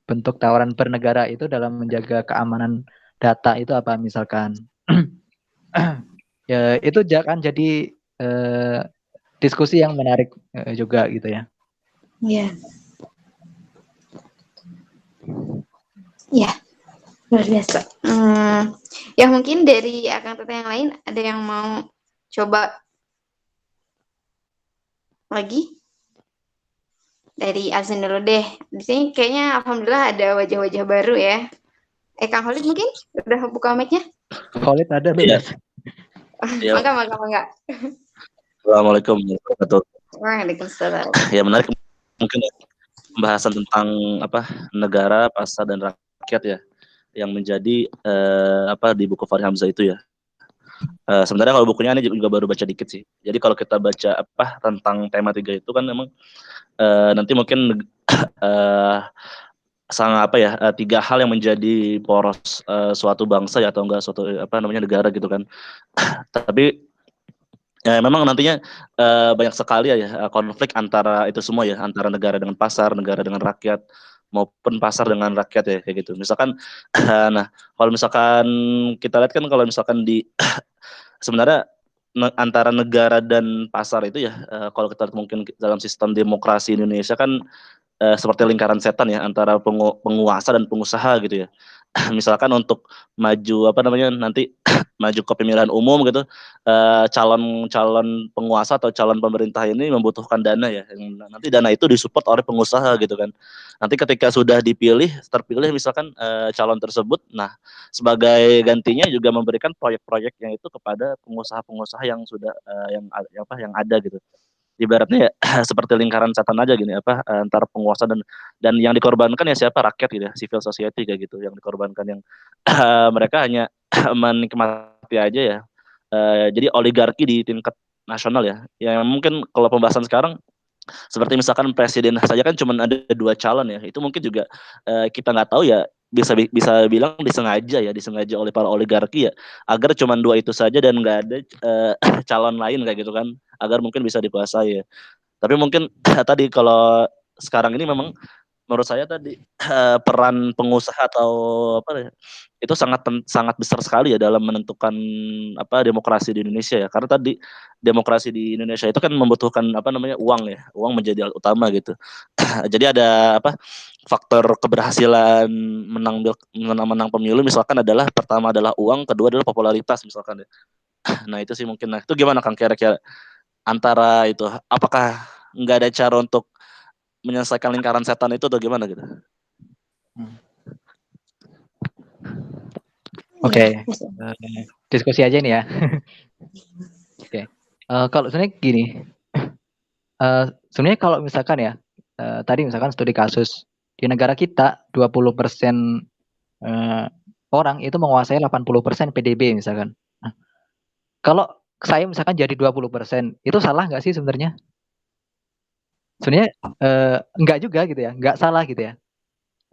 bentuk tawaran bernegara itu dalam menjaga keamanan data itu apa misalkan. Ya itu akan jadi diskusi yang menarik juga gitu ya. Iya. Ya, luar biasa. Ya mungkin dari Akang Teteh yang lain ada yang mau coba lagi? Dari Azin dulu deh. Di sini kayaknya alhamdulillah ada wajah-wajah baru ya. Kang Khalid mungkin udah buka mic-nya? Khalid ada lu Iya. ya? Mangga. Assalamualaikum warahmatullahi wabarakatuh. Waalaikumsalam. Ya menarik mungkin pembahasan tentang negara, pasar dan rakyat ya yang menjadi di buku Fahri Hamzah itu ya. Sebenarnya kalau bukunya ini juga baru baca dikit sih. Jadi kalau kita baca tentang tema 3 itu kan memang nanti mungkin sangat 3 hal yang menjadi poros suatu bangsa ya atau enggak suatu negara gitu kan. Tapi ya, memang nantinya banyak sekali ya konflik antara itu semua ya, antara negara dengan pasar, negara dengan rakyat maupun pasar dengan rakyat ya kayak gitu. Misalkan nah, kalau misalkan kita lihat kan kalau misalkan di sebenarnya antara negara dan pasar itu ya kalau kita lihat mungkin dalam sistem demokrasi Indonesia kan seperti lingkaran setan ya antara penguasa dan pengusaha gitu ya. misalkan untuk maju apa namanya nanti maju ke pemilihan umum gitu, calon penguasa atau calon pemerintah ini membutuhkan dana ya, yang nanti dana itu disupport oleh pengusaha gitu kan. Nanti ketika sudah terpilih misalkan calon tersebut, nah sebagai gantinya juga memberikan proyek-proyeknya itu kepada pengusaha-pengusaha yang sudah yang ada gitu. Ibaratnya ya, seperti lingkaran setan aja gini antara penguasa dan yang dikorbankan ya siapa, rakyat gitu ya, civil society kayak gitu yang dikorbankan, yang mereka hanya menikmati aja ya. Jadi oligarki di tingkat nasional ya, yang mungkin kalau pembahasan sekarang seperti misalkan presiden saja kan cuma ada 2 calon ya, itu mungkin juga kita nggak tahu ya, bisa bilang disengaja oleh para oligarki ya, agar cuma 2 itu saja dan nggak ada calon lain kayak gitu kan, agar mungkin bisa dikuasai ya. Tapi mungkin tadi kalau sekarang ini memang menurut saya tadi peran pengusaha atau apa ya, itu sangat besar sekali ya dalam menentukan demokrasi di Indonesia ya, karena tadi demokrasi di Indonesia itu kan membutuhkan uang ya, uang menjadi hal utama gitu. Jadi ada faktor keberhasilan menang pemilu misalkan adalah, pertama adalah uang, kedua adalah popularitas misalkan ya. Nah itu sih mungkin. Nah itu gimana Kang, kira-kira antara itu apakah nggak ada cara untuk menyelesaikan lingkaran setan itu atau gimana gitu? Oke, diskusi aja nih ya. Oke, kalau sebenarnya gini, sebenarnya kalau misalkan ya, tadi misalkan studi kasus di negara kita 20% orang itu menguasai 80% PDB misalkan. Nah, kalau saya misalkan jadi 20%, itu salah nggak sih sebenarnya? Sebenarnya enggak juga gitu ya, enggak salah gitu ya.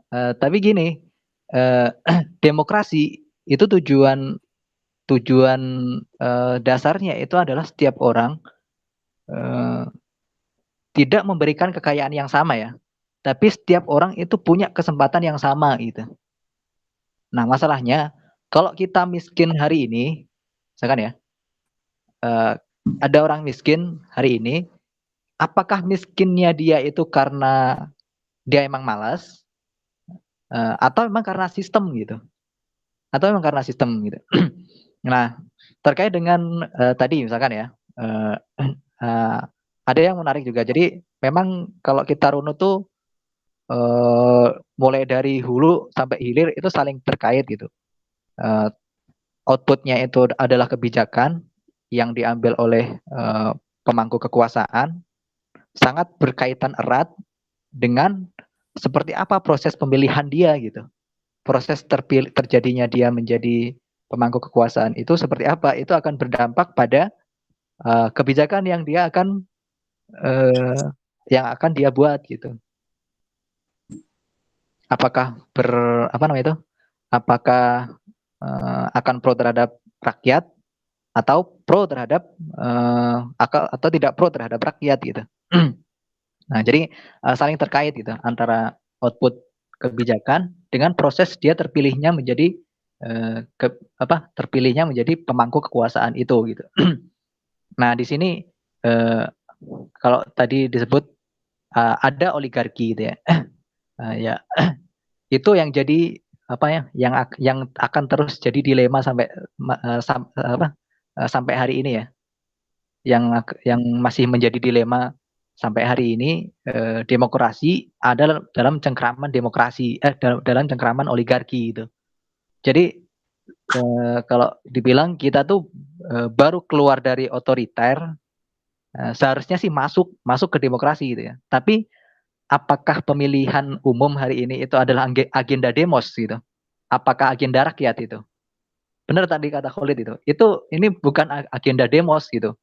Tapi gini, demokrasi itu tujuan dasarnya itu adalah setiap orang tidak memberikan kekayaan yang sama ya, tapi setiap orang itu punya kesempatan yang sama gitu. Nah masalahnya kalau kita miskin hari ini, misalkan ya, ada orang miskin hari ini, apakah miskinnya dia itu karena dia emang malas, atau memang karena sistem gitu? Atau memang karena sistem gitu? Nah, terkait dengan tadi misalkan ya, ada yang menarik juga. Jadi memang kalau kita runut tuh mulai dari hulu sampai hilir itu saling terkait gitu. Outputnya itu adalah kebijakan yang diambil oleh pemangku kekuasaan, sangat berkaitan erat dengan seperti apa proses pemilihan dia gitu. Proses terjadinya dia menjadi pemangku kekuasaan itu seperti apa, itu akan berdampak pada kebijakan yang dia akan dia buat gitu. Apakah apakah akan pro terhadap rakyat atau pro terhadap atau tidak pro terhadap rakyat gitu. Nah, jadi saling terkait gitu antara output kebijakan dengan proses dia terpilihnya menjadi terpilihnya menjadi pemangku kekuasaan itu gitu. Nah, di sini kalau tadi disebut ada oligarki gitu ya. Ya itu yang jadi yang akan terus jadi dilema sampai hari ini ya. Yang masih menjadi dilema sampai hari ini, demokrasi ada dalam cengkraman dalam cengkraman oligarki gitu. Jadi kalau dibilang kita tuh baru keluar dari otoriter, seharusnya sih masuk ke demokrasi gitu ya. Tapi apakah pemilihan umum hari ini itu adalah agenda demos gitu? Apakah agenda rakyat itu? Benar tadi kata Khalid itu. Ini bukan agenda demos gitu.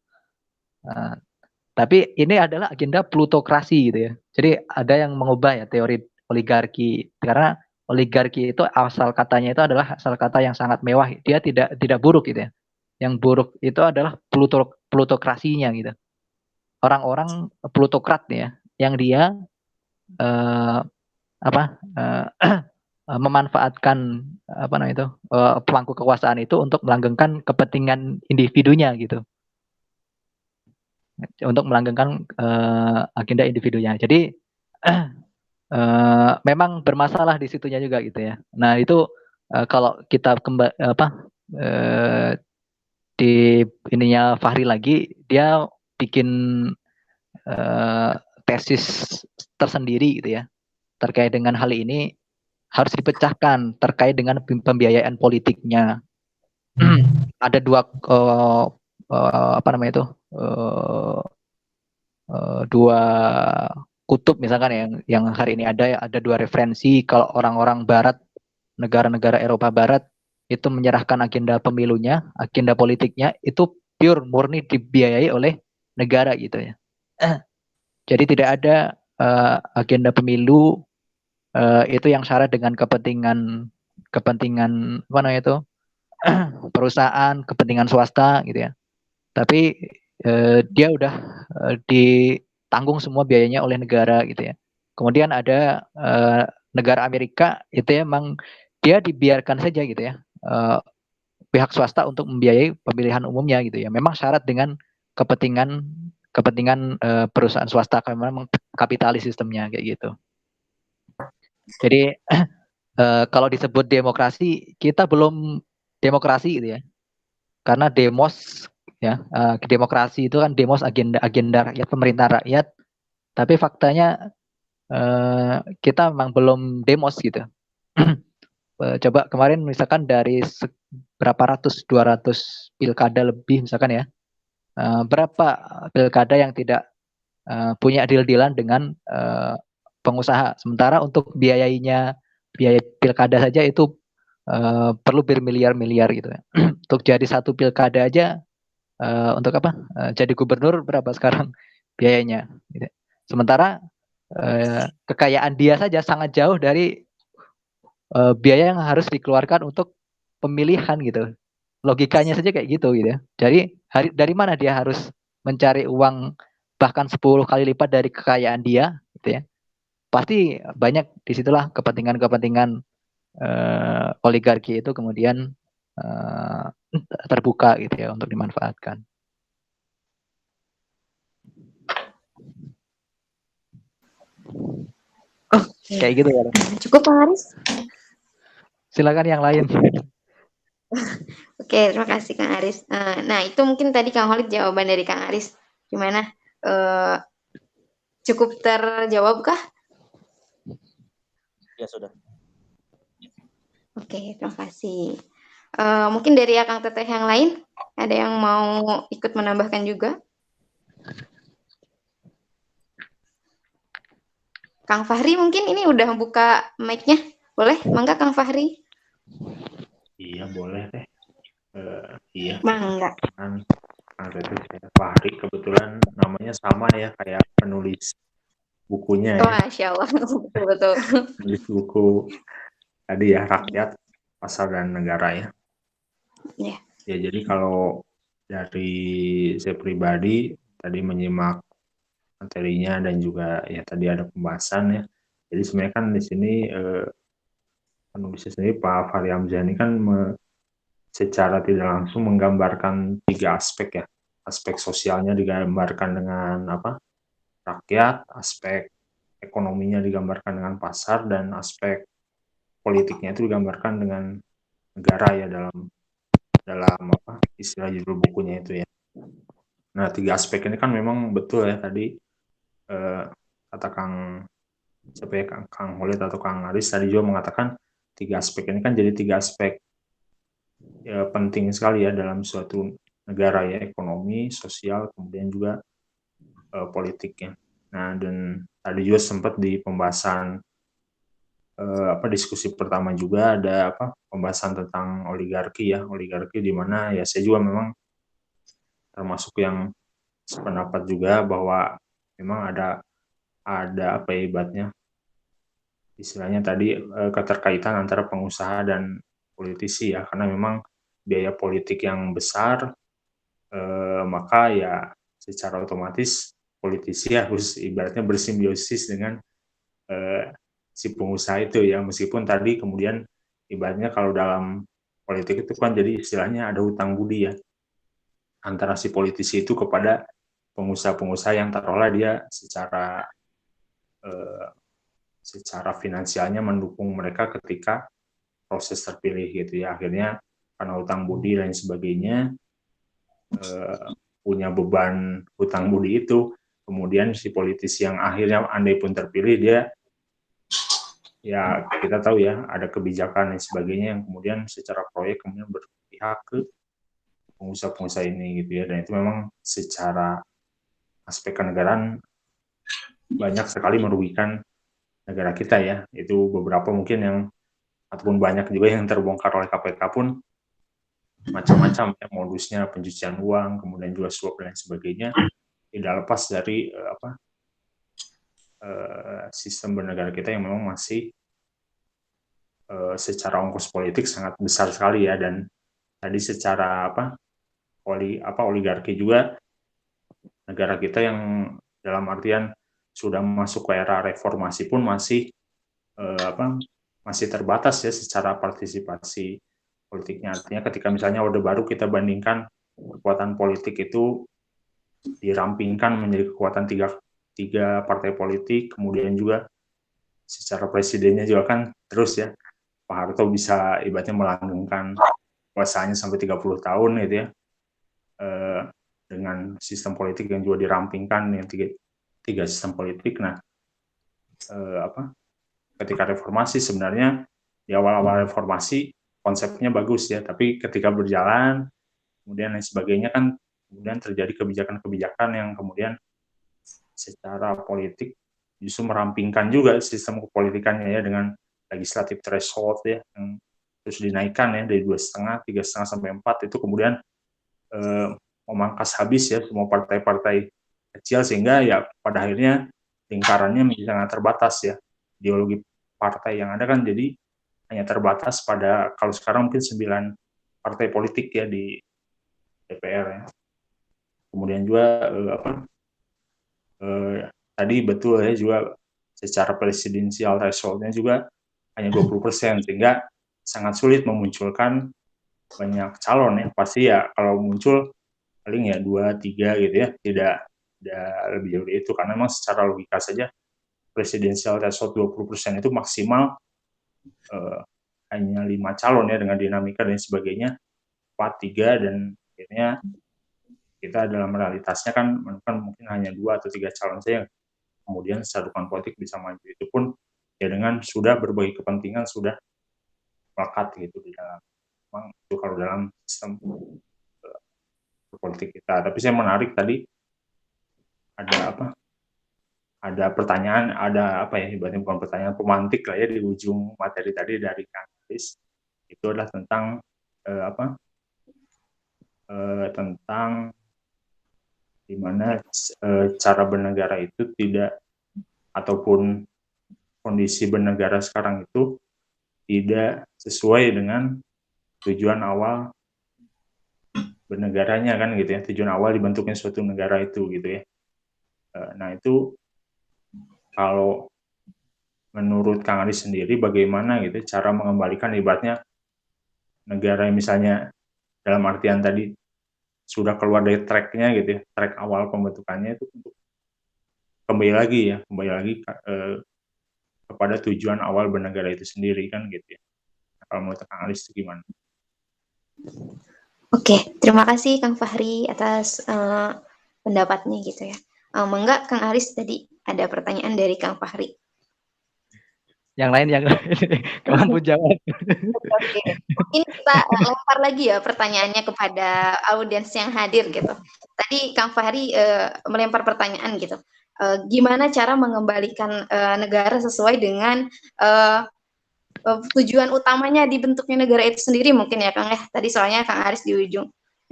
Tapi ini adalah agenda plutokrasi gitu ya. Jadi ada yang mengubah ya teori oligarki, karena oligarki itu asal katanya itu adalah asal kata yang sangat mewah. Dia tidak buruk gitu ya. Yang buruk itu adalah plutokrasinya gitu. Orang-orang plutokrat ya, yang dia memanfaatkan pemangku kekuasaan itu untuk melanggengkan kepentingan individunya gitu, untuk melanggengkan agenda individunya. Jadi memang bermasalah di situnya juga gitu ya. Nah itu kalau kita di ininya Fahri lagi, dia bikin tesis tersendiri gitu ya terkait dengan hal ini, harus dipecahkan terkait dengan pembiayaan politiknya. Ada dua apa namanya itu dua kutub misalkan yang hari ini ada dua referensi. Kalau orang-orang Barat, negara-negara Eropa Barat itu menyerahkan agenda pemilunya, agenda politiknya itu pure murni dibiayai oleh negara gitu ya. Jadi tidak ada agenda pemilu itu yang syarat dengan kepentingan apa namanya itu perusahaan, kepentingan swasta gitu ya. Tapi dia udah ditanggung semua biayanya oleh negara gitu ya. Kemudian ada negara Amerika itu emang dia dibiarkan saja gitu ya pihak swasta untuk membiayai pemilihan umumnya gitu ya. Memang syarat dengan kepentingan perusahaan swasta karena memang kapitalis sistemnya kayak gitu. Jadi kalau disebut demokrasi, kita belum demokrasi gitu ya. Karena demos ya, demokrasi itu kan demos agenda rakyat, pemerintahan rakyat. Tapi faktanya kita memang belum demos gitu. Coba kemarin misalkan dari berapa ratus, 200 pilkada lebih misalkan ya. Berapa pilkada yang tidak punya deal-dealan dengan pengusaha. Sementara untuk biaya pilkada saja itu perlu bermiliar-miliar gitu ya. Untuk jadi satu pilkada aja untuk apa? Jadi gubernur berapa sekarang biayanya? Gitu. Sementara kekayaan dia saja sangat jauh dari biaya yang harus dikeluarkan untuk pemilihan gitu. Logikanya saja kayak gitu ya. Jadi dari mana dia harus mencari uang bahkan 10 kali lipat dari kekayaan dia gitu ya. Pasti banyak disitulah kepentingan-kepentingan oligarki itu kemudian terbuka gitu ya untuk dimanfaatkan. Kayak gitu ya. Cukup Kang Aris? Silakan yang lain. Oke, terima kasih Kang Aris. Nah, itu mungkin tadi Kang Holid jawaban dari Kang Aris. Gimana? Cukup terjawab kah? Ya sudah. Oke, terima kasih. Mungkin dari Akang Teteh yang lain, ada yang mau ikut menambahkan juga? Kang Fahri mungkin ini udah buka mic-nya. Boleh? Mangga Kang Fahri. Iya boleh deh. Iya. Mangga. Kan saya Fahri kebetulan namanya sama ya kayak penulis bukunya ya. Masya Allah, betul-betul. Penulis buku tadi ya Rakyat, Pasar dan Negara ya. Yeah. Ya jadi kalau dari saya pribadi tadi menyimak materinya dan juga ya tadi ada pembahasan ya. Jadi sebenarnya kan di sini penulisnya sendiri Pak Fahri Hamzah ini kan secara tidak langsung menggambarkan 3 aspek ya. Aspek sosialnya digambarkan dengan rakyat, aspek ekonominya digambarkan dengan pasar, dan aspek politiknya itu digambarkan dengan negara ya dalam istilah judul bukunya itu ya. Nah 3 aspek ini kan memang betul ya tadi kata Kang Holid atau Kang Aris tadi juga mengatakan 3 aspek ini kan jadi 3 aspek ya, penting sekali ya dalam suatu negara ya, ekonomi, sosial, kemudian juga politiknya. Nah dan tadi juga sempat di pembahasan diskusi pertama juga ada pembahasan tentang oligarki ya, oligarki di mana ya saya juga memang termasuk yang sependapat juga bahwa memang ada ibaratnya istilahnya tadi keterkaitan antara pengusaha dan politisi ya, karena memang biaya politik yang besar maka ya secara otomatis politisi harus ibaratnya bersimbiosis dengan si pengusaha itu ya, meskipun tadi kemudian ibaratnya kalau dalam politik itu kan jadi istilahnya ada hutang budi ya antara si politisi itu kepada pengusaha-pengusaha yang taruhlah dia secara finansialnya mendukung mereka ketika proses terpilih gitu ya. Akhirnya karena hutang budi dan sebagainya, punya beban hutang budi itu, kemudian si politisi yang akhirnya andai pun terpilih, dia ya kita tahu ya ada kebijakan dan sebagainya yang kemudian secara proyek kemudian berpihak ke pengusaha-pengusaha ini gitu ya. Dan itu memang secara aspek kenegaraan banyak sekali merugikan negara kita ya. Itu beberapa mungkin yang ataupun banyak juga yang terbongkar oleh KPK pun macam-macam ya, modusnya pencucian uang, kemudian juga suap dan sebagainya, tidak lepas dari sistem bernegara kita yang memang masih secara ongkos politik sangat besar sekali ya. Dan tadi secara oligarki juga negara kita yang dalam artian sudah masuk ke era reformasi pun masih masih terbatas ya secara partisipasi politiknya. Artinya ketika misalnya Orde Baru kita bandingkan kekuatan politik itu dirampingkan menjadi kekuatan tiga partai politik, kemudian juga secara presidennya juga kan terus ya, Pak Harto bisa ibaratnya melanggengkan kuasanya sampai 30 tahun gitu ya, dengan sistem politik yang juga dirampingkan yang tiga sistem politik. Nah, ketika reformasi sebenarnya di awal-awal reformasi konsepnya bagus ya, tapi ketika berjalan kemudian lain sebagainya kan kemudian terjadi kebijakan-kebijakan yang kemudian secara politik justru merampingkan juga sistem kepolitikannya ya, dengan legislative threshold ya yang terus dinaikkan ya dari 2,5, 3,5 sampai 4, itu kemudian memangkas habis ya semua partai-partai kecil, sehingga ya pada akhirnya lingkarannya menjadi sangat terbatas ya. Ideologi partai yang ada kan jadi hanya terbatas pada, kalau sekarang mungkin 9 partai politik ya di DPR ya. Kemudian juga tadi betul ya juga secara presidensial threshold-nya juga hanya 20%, sehingga sangat sulit memunculkan banyak calon ya. Pasti ya kalau muncul paling ya 2-3 gitu ya, tidak lebih jauh dari itu, karena memang secara logika saja presidensial threshold 20% itu maksimal hanya 5 calon ya, dengan dinamika dan sebagainya 4-3, dan akhirnya kita dalam realitasnya kan mungkin hanya 2 atau 3 calon saja kemudian secara dukungan politik bisa maju. Itu pun ya dengan sudah berbagai kepentingan sudah melekat gitu di dalam, memang itu kalau dalam sistem politik kita. Tapi saya menarik tadi ada pertanyaan, ibaratnya bukan pertanyaan, pemantik lah ya di ujung materi tadi dari Kang Aris. Itu adalah tentang tentang gimana cara bernegara itu tidak, ataupun kondisi bernegara sekarang itu tidak sesuai dengan tujuan awal bernegaranya kan gitu ya, tujuan awal dibentuknya suatu negara itu gitu ya. Nah itu kalau menurut Kang Aris sendiri bagaimana gitu cara mengembalikan ibaratnya negara yang misalnya dalam artian tadi sudah keluar dari track-nya gitu ya, track awal pembentukannya itu untuk kembali lagi kepada tujuan awal bernegara itu sendiri kan gitu ya. Kalau menurut Kang Aris itu gimana? Oke, terima kasih Kang Fahri atas pendapatnya gitu ya. Mengga Kang Aris tadi ada pertanyaan dari Kang Fahri. Yang lain gak mampu jawab. Oke. Mungkin kita lempar lagi ya pertanyaannya kepada audiens yang hadir gitu. Tadi Kang Fahri melempar pertanyaan gitu. Gimana cara mengembalikan negara sesuai dengan tujuan utamanya dibentuknya negara itu sendiri, mungkin ya Kang ya. Tadi soalnya Kang Aris di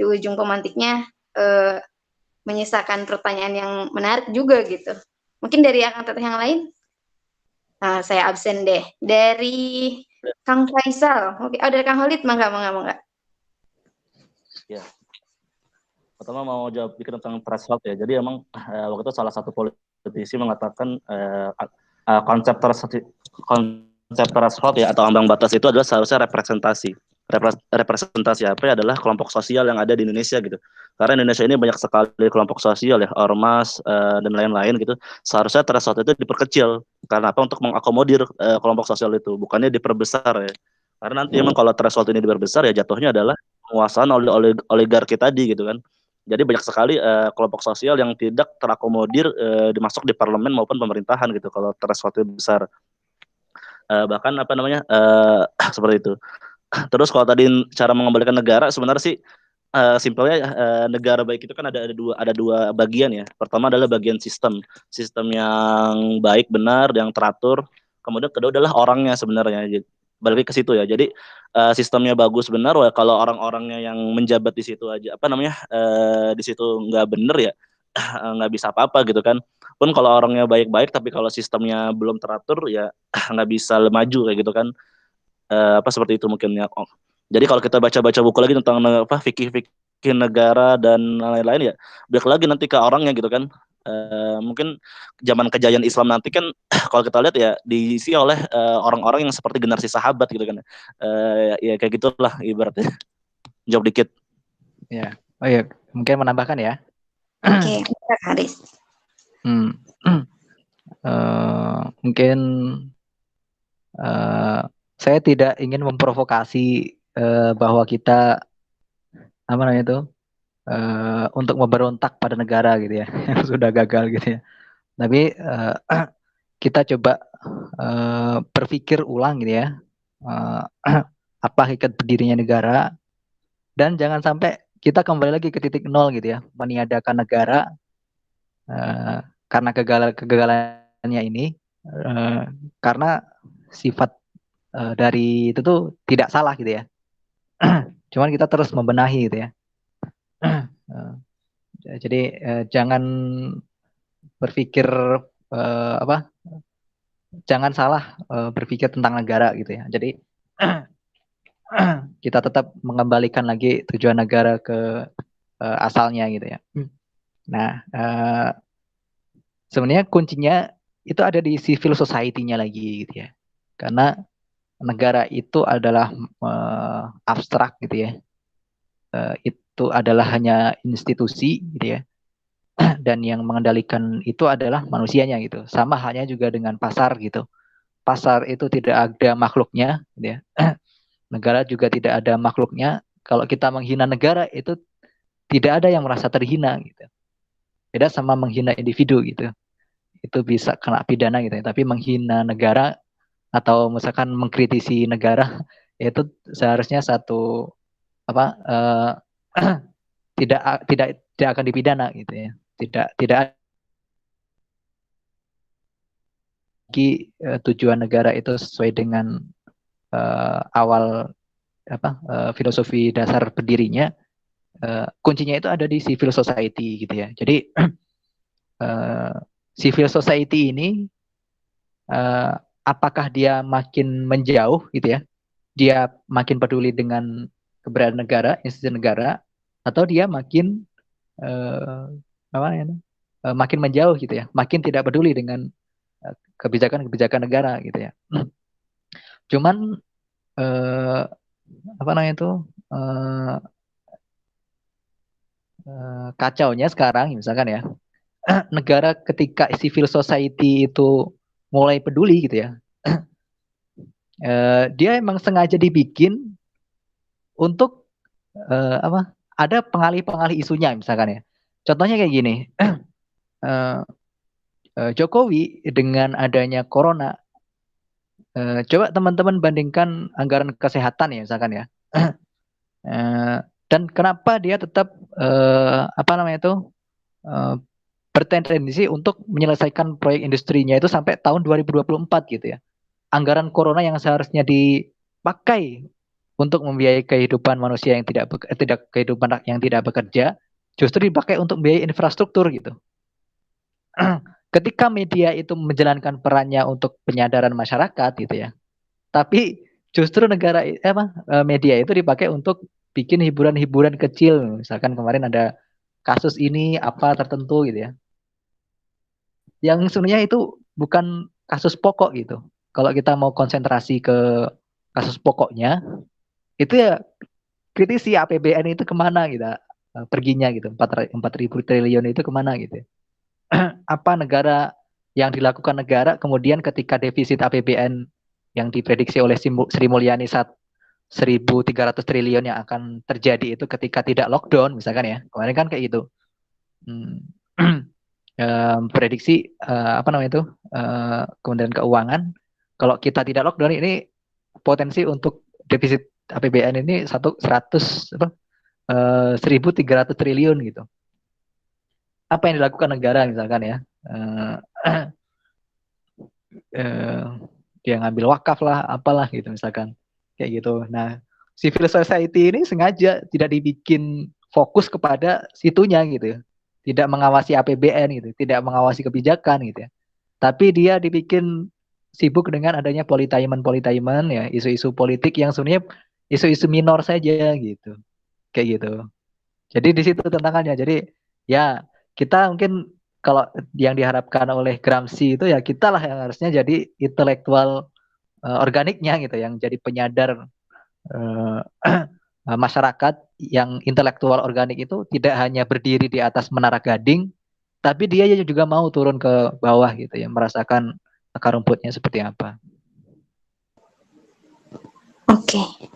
ujung pemantiknya menyisakan pertanyaan yang menarik juga gitu. Mungkin dari angkatan yang lain? Saya absen deh. Dari Kang Faisal. Oke, dari Kang Khalid, mangga. Ya. Pertama mau jawab dikit tentang threshold ya. Jadi emang waktu itu salah satu politisi mengatakan konsep threshold ya atau ambang batas itu adalah seharusnya representasi apa ya, adalah kelompok sosial yang ada di Indonesia gitu. Karena Indonesia ini banyak sekali kelompok sosial ya, ormas dan lain-lain gitu. Seharusnya threshold itu diperkecil. Karena apa? Untuk mengakomodir kelompok sosial itu, bukannya diperbesar ya. Karena nanti emang kalau threshold ini diperbesar ya jatuhnya adalah penguasaan oleh oligarki tadi gitu kan. Jadi banyak sekali kelompok sosial yang tidak terakomodir dimasuk di parlemen maupun pemerintahan gitu kalau thresholdnya besar. Bahkan apa namanya seperti itu. Terus kalau tadi cara mengembalikan negara sebenarnya sih simpelnya negara baik itu kan ada dua bagian ya. Pertama adalah bagian sistem yang baik benar yang teratur. Kemudian kedua adalah orangnya sebenarnya. Balik ke situ ya. Jadi sistemnya bagus benar, wah kalau orang-orangnya yang menjabat di situ aja apa namanya di situ nggak bener ya nggak bisa apa-apa gitu kan. Pun kalau orangnya baik-baik tapi kalau sistemnya belum teratur ya nggak bisa maju kayak gitu kan. Apa seperti itu mungkin ya. Oh. Jadi kalau kita baca-baca buku lagi tentang apa fikih negara dan lain-lain ya, balik lagi nanti ke orangnya gitu kan. Mungkin zaman kejayaan Islam nanti kan kalau kita lihat ya diisi oleh orang-orang yang seperti generasi sahabat gitu kan. Ya kayak gitulah ibaratnya. Jawab dikit. Ya. Oh iya, mungkin menambahkan ya. Oke, Kak Haris. Mungkin saya tidak ingin memprovokasi bahwa kita apa namanya itu untuk memberontak pada negara gitu ya yang sudah gagal gitu ya. Tapi kita coba berpikir ulang gitu ya apa hakikat berdirinya negara, dan jangan sampai kita kembali lagi ke titik nol gitu ya, meniadakan negara karena kegagalannya ini karena sifat dari itu tuh tidak salah gitu ya. Cuman kita terus membenahi gitu ya. Jadi jangan berpikir jangan salah berpikir tentang negara gitu ya. Jadi kita tetap mengembalikan lagi tujuan negara ke asalnya gitu ya. Nah, sebenarnya kuncinya itu ada di civil society-nya lagi gitu ya. Karena negara itu adalah abstrak gitu ya. Itu adalah hanya institusi gitu ya. Dan yang mengendalikan itu adalah manusianya gitu. Sama halnya juga dengan pasar gitu. Pasar itu tidak ada makhluknya gitu ya. Negara juga tidak ada makhluknya. Kalau kita menghina negara itu tidak ada yang merasa terhina gitu. Beda sama menghina individu gitu. Itu bisa kena pidana gitu ya. Tapi menghina negara atau misalkan mengkritisi negara itu seharusnya satu apa tidak akan dipidana gitu ya. Tidak lagi tujuan negara itu sesuai dengan awal filosofi dasar berdirinya. Kuncinya itu ada di civil society gitu ya. Jadi civil society ini apakah dia makin menjauh gitu ya? Dia makin peduli dengan keberadaan negara, institusi negara, atau dia makin makin menjauh gitu ya, makin tidak peduli dengan kebijakan-kebijakan negara gitu ya. Cuman kacaunya sekarang misalkan ya, negara ketika civil society itu mulai peduli gitu ya, dia emang sengaja dibikin untuk ada pengalih-pengalih isunya misalkan ya. Contohnya kayak gini, Jokowi dengan adanya corona, coba teman-teman bandingkan anggaran kesehatan ya misalkan ya, dan kenapa dia tetap bertendensi untuk menyelesaikan proyek industrinya itu sampai tahun 2024 gitu ya. Anggaran corona yang seharusnya dipakai untuk membiayai kehidupan manusia yang tidak bekerja, justru dipakai untuk biaya infrastruktur gitu. Ketika media itu menjalankan perannya untuk penyadaran masyarakat gitu ya, tapi justru media itu dipakai untuk bikin hiburan-hiburan kecil. Misalkan kemarin ada kasus ini apa tertentu gitu ya, yang sebenarnya itu bukan kasus pokok gitu. Kalau kita mau konsentrasi ke kasus pokoknya, itu ya kritisi APBN itu kemana gitu perginya gitu, 4.000 triliun itu kemana gitu. Apa negara yang dilakukan negara kemudian ketika defisit APBN yang diprediksi oleh Sri Mulyani saat 1.300 triliun yang akan terjadi itu ketika tidak lockdown misalkan ya. Kemarin kan kayak gitu. Prediksi apa namanya itu Kementerian Keuangan kalau kita tidak lockdown ini potensi untuk defisit APBN ini 1.300 triliun gitu. Apa yang dilakukan negara misalkan ya, dia ngambil wakaf lah, apalah gitu misalkan kayak gitu. Nah, civil society ini sengaja tidak dibikin fokus kepada situnya gitu, tidak mengawasi APBN gitu, tidak mengawasi kebijakan gitu ya. Tapi dia dibikin sibuk dengan adanya politainment ya, isu-isu politik yang sebenarnya isu-isu minor saja gitu, kayak gitu. Jadi di situ tantangannya. Jadi ya kita mungkin kalau yang diharapkan oleh Gramsci itu ya kita lah yang harusnya jadi intelektual organiknya gitu, yang jadi penyadar masyarakat yang intelektual organik itu tidak hanya berdiri di atas menara Gading, tapi dia juga mau turun ke bawah gitu ya, merasakan akar rumputnya seperti apa. Oke.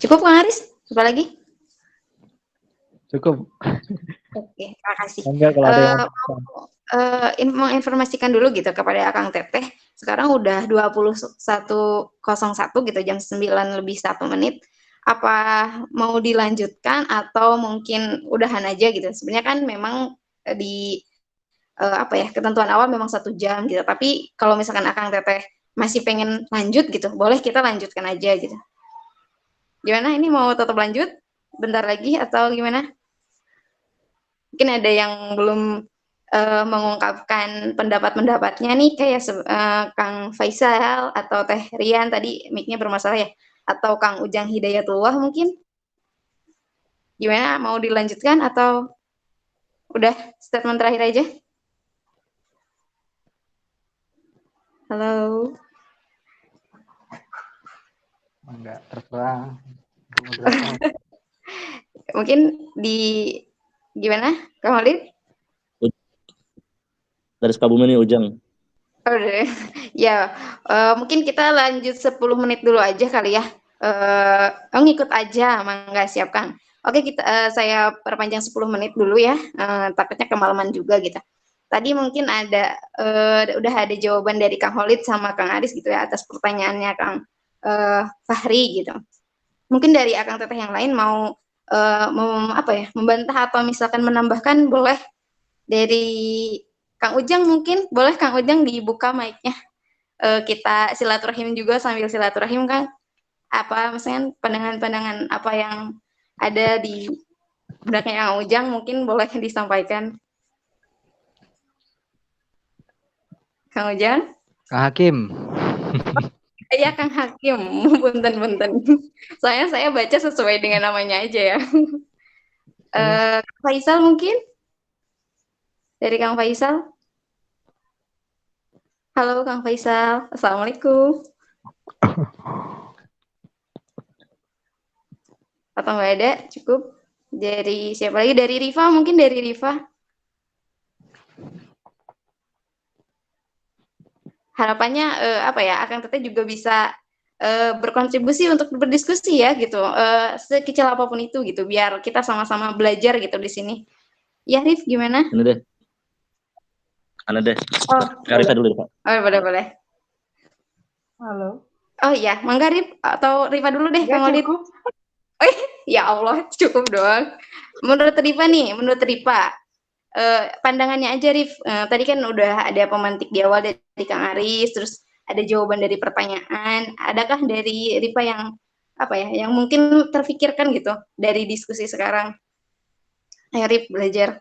Cukup Kang Aris? Apa lagi? Cukup. Oke, terima kasih. Enggak, kalau ada yang menginformasikan dulu gitu kepada Akang Teteh. Sekarang udah 21.01 gitu, jam 9 lebih 1 menit. Apa mau dilanjutkan atau mungkin udahan aja gitu? Sebenarnya kan memang di apa ya, ketentuan awal memang 1 jam gitu. Tapi kalau misalkan Akang Teteh masih pengen lanjut gitu, boleh kita lanjutkan aja gitu. Gimana, ini mau tetap lanjut bentar lagi atau gimana? Mungkin ada yang belum mengungkapkan pendapat-pendapatnya nih, kayak Kang Faisal atau Teh Rian, tadi mic-nya bermasalah ya, atau Kang Ujang Hidayatullah mungkin. Gimana, mau dilanjutkan atau udah statement terakhir aja? Halo? enggak terserah. Mungkin gimana, Kang Holid? Dari Sukabumi nih Ujang. Oh, ya, mungkin kita lanjut 10 menit dulu aja kali ya. Ngikut aja, mangga siapkan. Oke, saya perpanjang 10 menit dulu ya. Takutnya kemalaman juga gitu. Tadi mungkin udah ada jawaban dari Kang Holid sama Kang Aris gitu ya atas pertanyaannya Kang Fahri gitu. Mungkin dari Akang Teteh yang lain mau membantah atau misalkan menambahkan, boleh. Dari Kang Ujang mungkin, boleh Kang Ujang dibuka mic-nya. Kita silaturahim juga, sambil silaturahim Kang. Apa misalnya pandangan-pandangan apa yang ada di benaknya Kang Ujang mungkin boleh disampaikan. Kang Ujang? Kang Hakim. Iya Kang Hakim, punten. Soalnya saya baca sesuai dengan namanya aja ya. Kang Faisal mungkin? Dari Kang Faisal? Halo Kang Faisal, Assalamualaikum. Atau nggak ada? Cukup. Dari siapa lagi? Dari Rifa, mungkin dari Rifa. Harapannya apa ya? Akang Teteh juga bisa berkontribusi untuk berdiskusi ya gitu. Sekecil apapun itu gitu, biar kita sama-sama belajar gitu di sini. Ya Rif, gimana? Ini deh. Ana deh. Oh, Rifa dulu Pak. oh boleh. Halo. Oh iya, mangga Rif atau Rifa dulu deh, Kang Olid. Cukup. Oh ya Allah, cukup doang. Menurut Rifa, pandangannya aja Rif. Tadi kan udah ada pemantik di awal dari Kang Aris, terus ada jawaban dari pertanyaan. Adakah dari Rifa yang apa ya, yang mungkin terfikirkan gitu dari diskusi sekarang? Ayo Rif, belajar.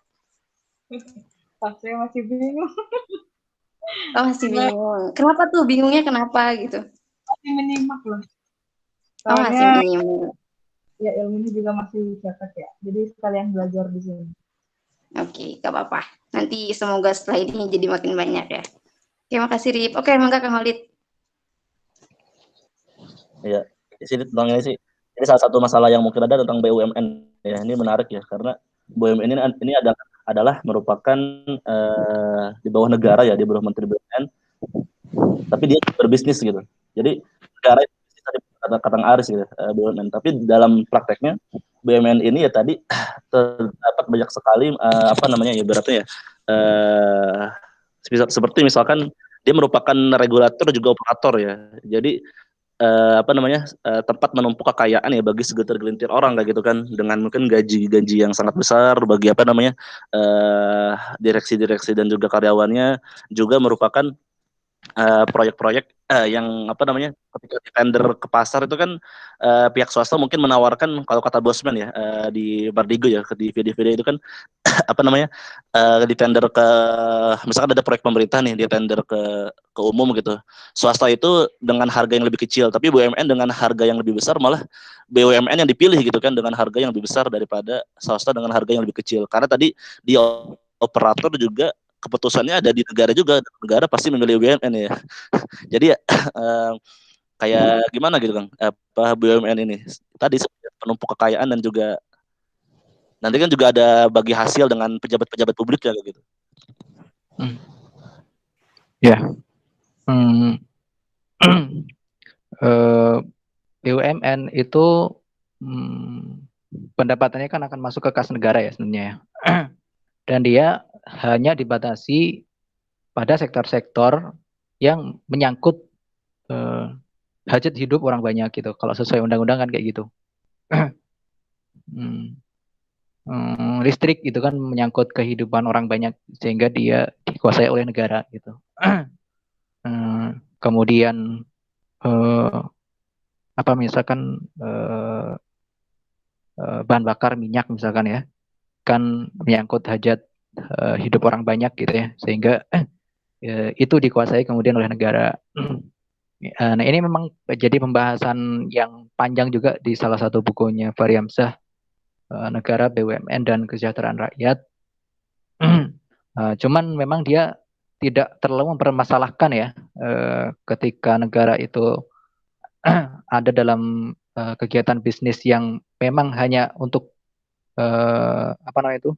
Saya masih bingung. Oh, masih bingung. Kenapa tuh? Bingungnya kenapa gitu? Masih menyimak loh. Oh, masih Soalnya menyimak. ya ilmunya juga masih catat ya. Jadi sekalian belajar di sini. Oke, gak apa-apa. Nanti semoga setelah ini jadi makin banyak ya. Terima kasih Rip. Oke, mangga Kang Holid. Iya, di sini tentang ini sih. Ini salah satu masalah yang mungkin ada tentang BUMN ya. Ini menarik ya karena BUMN ini adalah merupakan di bawah negara ya, di bawah Menteri BUMN. Tapi dia berbisnis gitu. Jadi negara itu bisa kata Aris gitu, BUMN. Tapi dalam prakteknya BUMN ini ya tadi terdapat banyak sekali apa namanya ya ibaratnya ya seperti misalkan dia merupakan regulator juga operator ya. Jadi apa namanya tempat menumpuk kekayaan ya bagi segelintir orang kayak gitu kan, dengan mungkin gaji yang sangat besar bagi apa namanya direksi-direksi dan juga karyawannya, juga merupakan proyek-proyek yang apa namanya ketika di tender ke pasar itu kan pihak swasta mungkin menawarkan, kalau kata Bosman ya di Bardigo ya, di video-video itu kan apa namanya di tender ke, misalkan ada proyek pemerintah nih, dia tender ke umum gitu, swasta itu dengan harga yang lebih kecil, tapi BUMN dengan harga yang lebih besar, malah BUMN yang dipilih gitu kan dengan harga yang lebih besar daripada swasta dengan harga yang lebih kecil, karena tadi di operator juga keputusannya ada di negara juga, negara pasti memilih BUMN ya. Jadi ya kayak gimana gitu Kang, apa BUMN ini tadi penumpuk kekayaan, dan juga nanti kan juga ada bagi hasil dengan pejabat-pejabat publik ya gitu. Ya. BUMN itu pendapatannya kan akan masuk ke kas negara ya sebenarnya ya. Dan dia hanya dibatasi pada sektor-sektor yang menyangkut hajat hidup orang banyak gitu. Kalau sesuai undang-undang kan kayak gitu. Listrik itu kan menyangkut kehidupan orang banyak sehingga dia dikuasai oleh negara gitu. Kemudian apa misalkan bahan bakar minyak misalkan ya, kan menyangkut hajat hidup orang banyak gitu ya, sehingga itu dikuasai kemudian oleh negara. Nah ini memang jadi pembahasan yang panjang juga di salah satu bukunya Fahri Hamzah, Negara, BUMN dan Kesejahteraan Rakyat. Cuman memang dia tidak terlalu mempermasalahkan ya ketika negara itu ada dalam kegiatan bisnis yang memang hanya untuk apa namanya itu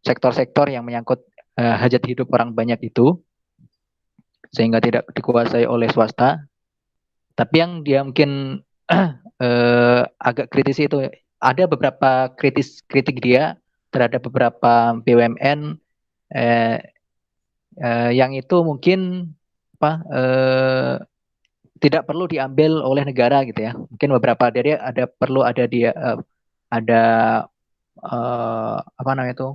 sektor-sektor yang menyangkut hajat hidup orang banyak itu, sehingga tidak dikuasai oleh swasta. Tapi yang dia mungkin agak kritis itu ada beberapa kritik dia terhadap beberapa BUMN yang itu mungkin apa tidak perlu diambil oleh negara gitu ya. Mungkin beberapa dari ada perlu ada dia ada apa namanya itu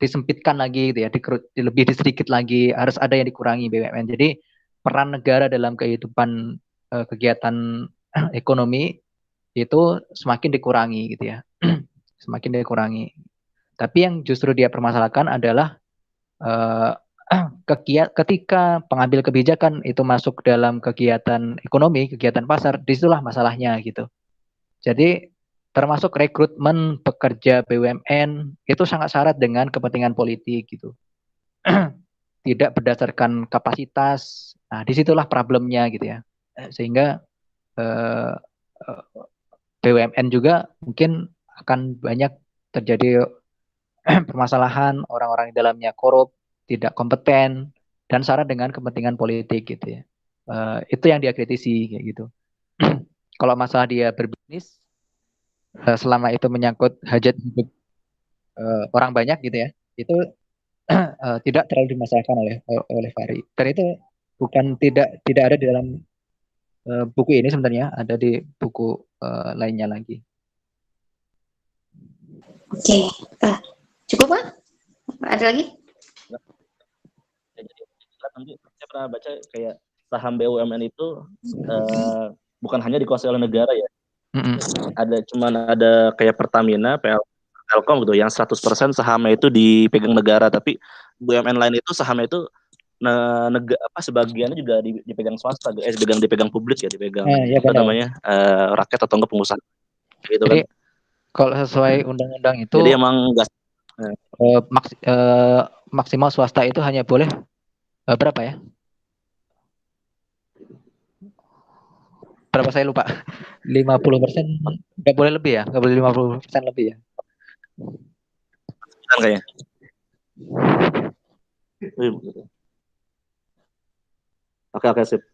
disempitkan lagi gitu ya, lebih sedikit lagi, harus ada yang dikurangi BUMN. Jadi peran negara dalam kehidupan kegiatan ekonomi itu semakin dikurangi gitu ya, semakin dikurangi. Tapi yang justru dia permasalahkan adalah ketika pengambil kebijakan itu masuk dalam kegiatan ekonomi, kegiatan pasar, disitulah masalahnya gitu. Jadi termasuk rekrutmen pekerja BUMN itu sangat syarat dengan kepentingan politik gitu. Tidak berdasarkan kapasitas. Nah, disitulah problemnya gitu ya. Sehingga BUMN juga mungkin akan banyak terjadi permasalahan, orang-orang di dalamnya korup, tidak kompeten, dan syarat dengan kepentingan politik gitu ya. Itu yang dia kritisi kayak gitu. Kalau masalah dia berbisnis, selama itu menyangkut hajat hidup orang banyak gitu ya, itu tidak terlalu dimasalahkan oleh Fahri. Dan itu bukan tidak ada di dalam buku ini sebenarnya, ada di buku lainnya lagi. Oke, cukup Pak? Ada lagi? Saya pernah baca kayak saham BUMN itu bukan hanya dikuasai oleh negara ya. Ada kayak Pertamina, Telkom gitu yang 100% sahamnya itu dipegang negara, tapi BUMN lain itu sahamnya itu sebagiannya juga dipegang swasta, dipegang publik ya, dipegang ya, apa namanya rakyat atau enggak pengusaha gitu. Jadi, kan kalau sesuai undang-undang itu jadi emang enggak maksimal swasta itu hanya boleh berapa ya? Berapa saya lupa. 50%, nggak boleh lebih ya? Nggak boleh 50% lebih ya? Kayaknya. Oke, sip.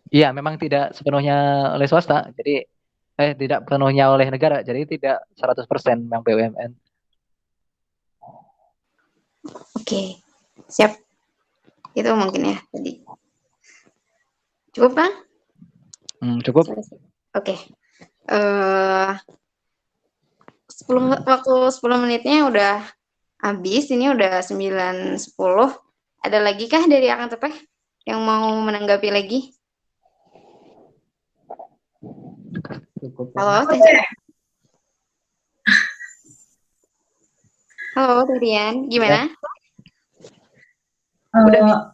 Iya, memang tidak sepenuhnya oleh swasta. Jadi tidak penuhnya oleh negara. Jadi tidak 100% yang BUMN. Oke, siap. Itu mungkin ya tadi. Cukup kan? Cukup. Oke. 10 menitnya udah habis. Ini udah 9.10. Ada lagi kah dari Akang Teteh yang mau menanggapi lagi? Halo, Teh. Halo, Teh Rian. Gimana? Udah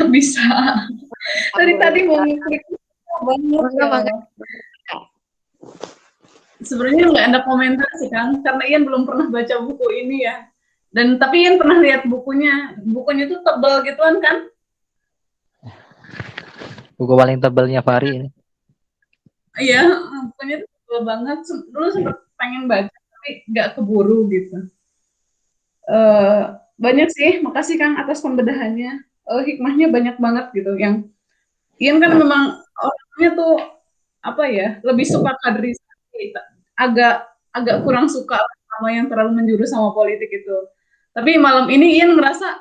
bisa. Tadi mau ngikut banget. Sebenarnya nggak ada komentar sih Kang, karena Ian belum pernah baca buku ini ya. Dan tapi Ian pernah lihat bukunya tuh tebal gituan kan? Buku paling tebalnya Fahri ini. Iya, bukunya tuh tebal banget. Dulu sempat pengen baca tapi nggak keburu gitu. Banyak sih, makasih Kang atas pembedahannya. Hikmahnya banyak banget gitu. Yang Ian kan memang orangnya tuh apa ya, lebih suka kaderisasi, agak kurang suka sama yang terlalu menjurus sama politik itu. Tapi malam ini Ian ngerasa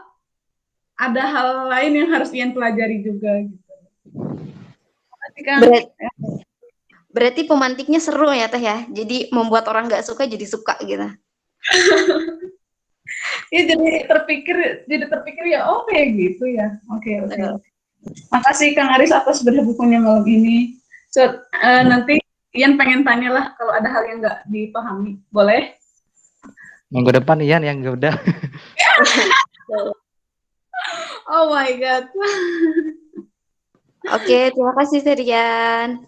ada hal lain yang harus Ian pelajari juga gitu. Makasih Kang. Berarti pemantiknya seru ya Teh ya. Jadi membuat orang nggak suka jadi suka gitu. Ya jadi terpikir ya kayak gitu ya. Oke. Makasih Kang Aris atas bedah bukunya malam ini. So, nanti Ian pengen tanya lah kalau ada hal yang nggak dipahami. Boleh? Minggu depan Ian yang udah. Oh my God. Oke, terima kasih Serian.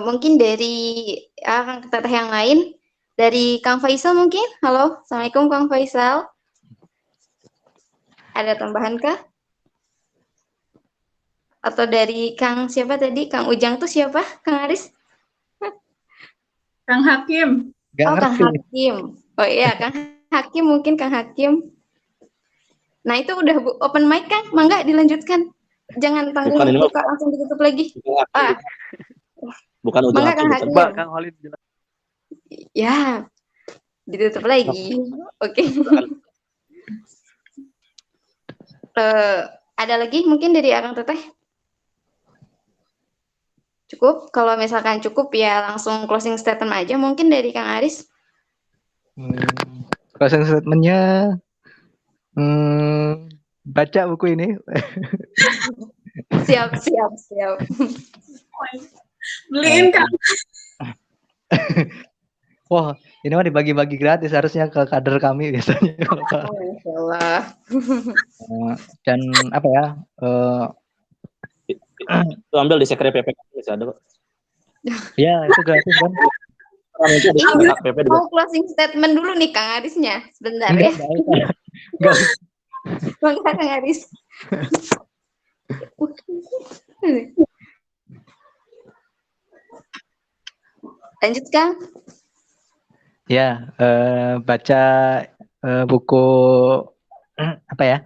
Mungkin dari Kang Teteh yang lain, dari Kang Faisal mungkin. Halo, Assalamualaikum Kang Faisal. Ada tambahan kah? Atau dari Kang siapa tadi? Kang Ujang tuh siapa? Kang Aris? Kang Hakim. Kang Hakim. Oh iya, Kang Hakim mungkin Kang Hakim. Nah itu udah open mic kan? Mangga dilanjutkan. Jangan tanggung buka langsung ditutup lagi. Bukan Ujang. Mangga Kang Hakim. Coba Kang Holid bilang. Ya, ditutup lagi. Oke. Ada lagi mungkin dari Akang Teteh? Cukup? Kalau misalkan cukup ya langsung closing statement aja mungkin dari Kang Aris. Closing statementnya baca buku ini. Siap. Beliin Kang. Wah, ini mah dibagi-bagi gratis harusnya ke kader kami biasanya. Masya Allah. Dan apa ya? Itu ambil di sekre PPK bisa ada kok. Ya, itu gratis kan. Mau closing statement dulu nih Kang Arisnya. Sebentar ya. Enggak. Mangga Kang Aris. Lanjut Kang. Ya, baca buku apa ya?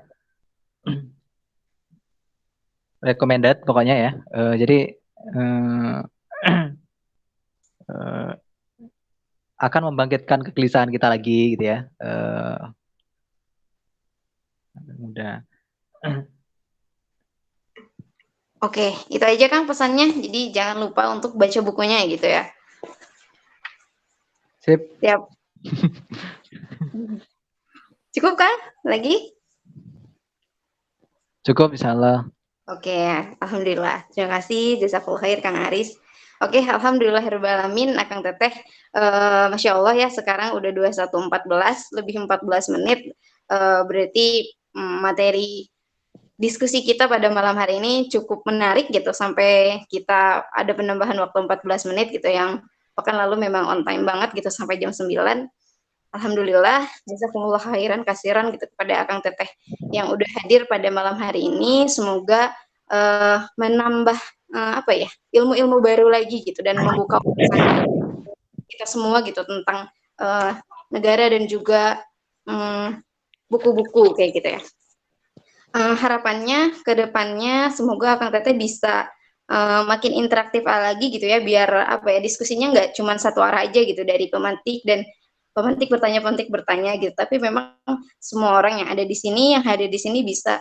Recommended pokoknya ya. Jadi akan membangkitkan kegelisahan kita lagi gitu ya. Mudah. Oke, itu aja Kang pesannya. Jadi jangan lupa untuk baca bukunya gitu ya. Sip. Siap. Cukup kan? Lagi? Cukup insyaallah. Oke, alhamdulillah. Terima kasih jazakallahu khair Kang Aris. Oke, alhamdulillahirobbilalamin Akang Teteh. Masya Allah ya sekarang udah 21.14 lebih 14 menit. Berarti materi diskusi kita pada malam hari ini cukup menarik gitu sampai kita ada penambahan waktu 14 menit gitu yang pekan lalu memang on time banget gitu sampai jam 9. Alhamdulillah, jazakumullah khairan kasiran gitu kepada Akang Teteh yang udah hadir pada malam hari ini. Semoga menambah apa ya ilmu-ilmu baru lagi gitu dan membuka kita semua gitu tentang negara dan juga buku-buku kayak gitu ya. Harapannya ke depannya semoga Akang Teteh bisa makin interaktif lagi gitu ya, biar apa ya, diskusinya nggak cuma satu arah aja gitu dari pemantik dan pemantik bertanya gitu, tapi memang semua orang yang ada di sini, yang hadir di sini bisa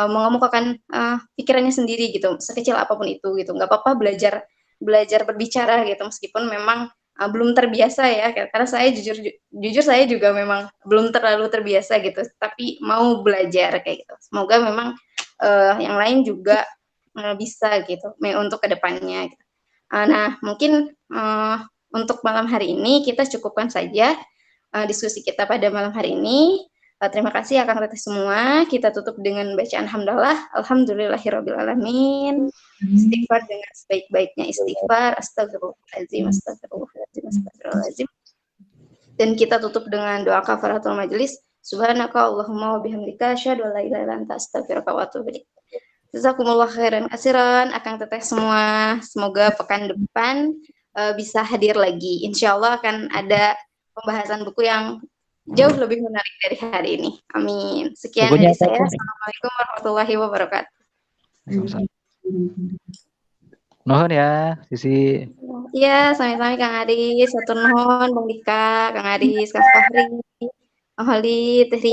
mengemukakan pikirannya sendiri gitu, sekecil apapun itu gitu. Nggak apa-apa belajar berbicara gitu, meskipun memang belum terbiasa ya, karena saya jujur saya juga memang belum terlalu terbiasa gitu, tapi mau belajar kayak gitu. Semoga memang yang lain juga bisa gitu untuk kedepannya. Gitu. Nah, mungkin untuk malam hari ini kita cukupkan saja diskusi kita pada malam hari ini. Terima kasih Akang Teteh semua. Kita tutup dengan bacaan hamdalah. Alhamdulillahirabbil alamin. Istighfar dengan sebaik-baiknya istighfar. Astagfirullahaladzim, astagfirullahaladzim, astagfirullahaladzim. Dan kita tutup dengan doa kafaratul majelis. Subhanaka Allahumma wa bihamdika asyhadu an la ilaha illa anta astaghfiruka wa atubu ilaik. Jazakumullah khairan kasiran Akang Teteh semua. Semoga pekan depan bisa hadir lagi. Insya Allah akan ada pembahasan buku yang jauh lebih menarik dari hari ini. Amin. Sekian dari saya. Assalamualaikum warahmatullahi wabarakatuh. Nuhun ya, Sisi. Iya, sami-sami Kang Aris. Satur nuhun, Bang Dika, Kang Aris, Kang Fahri, Kang Holid, Teh Ria.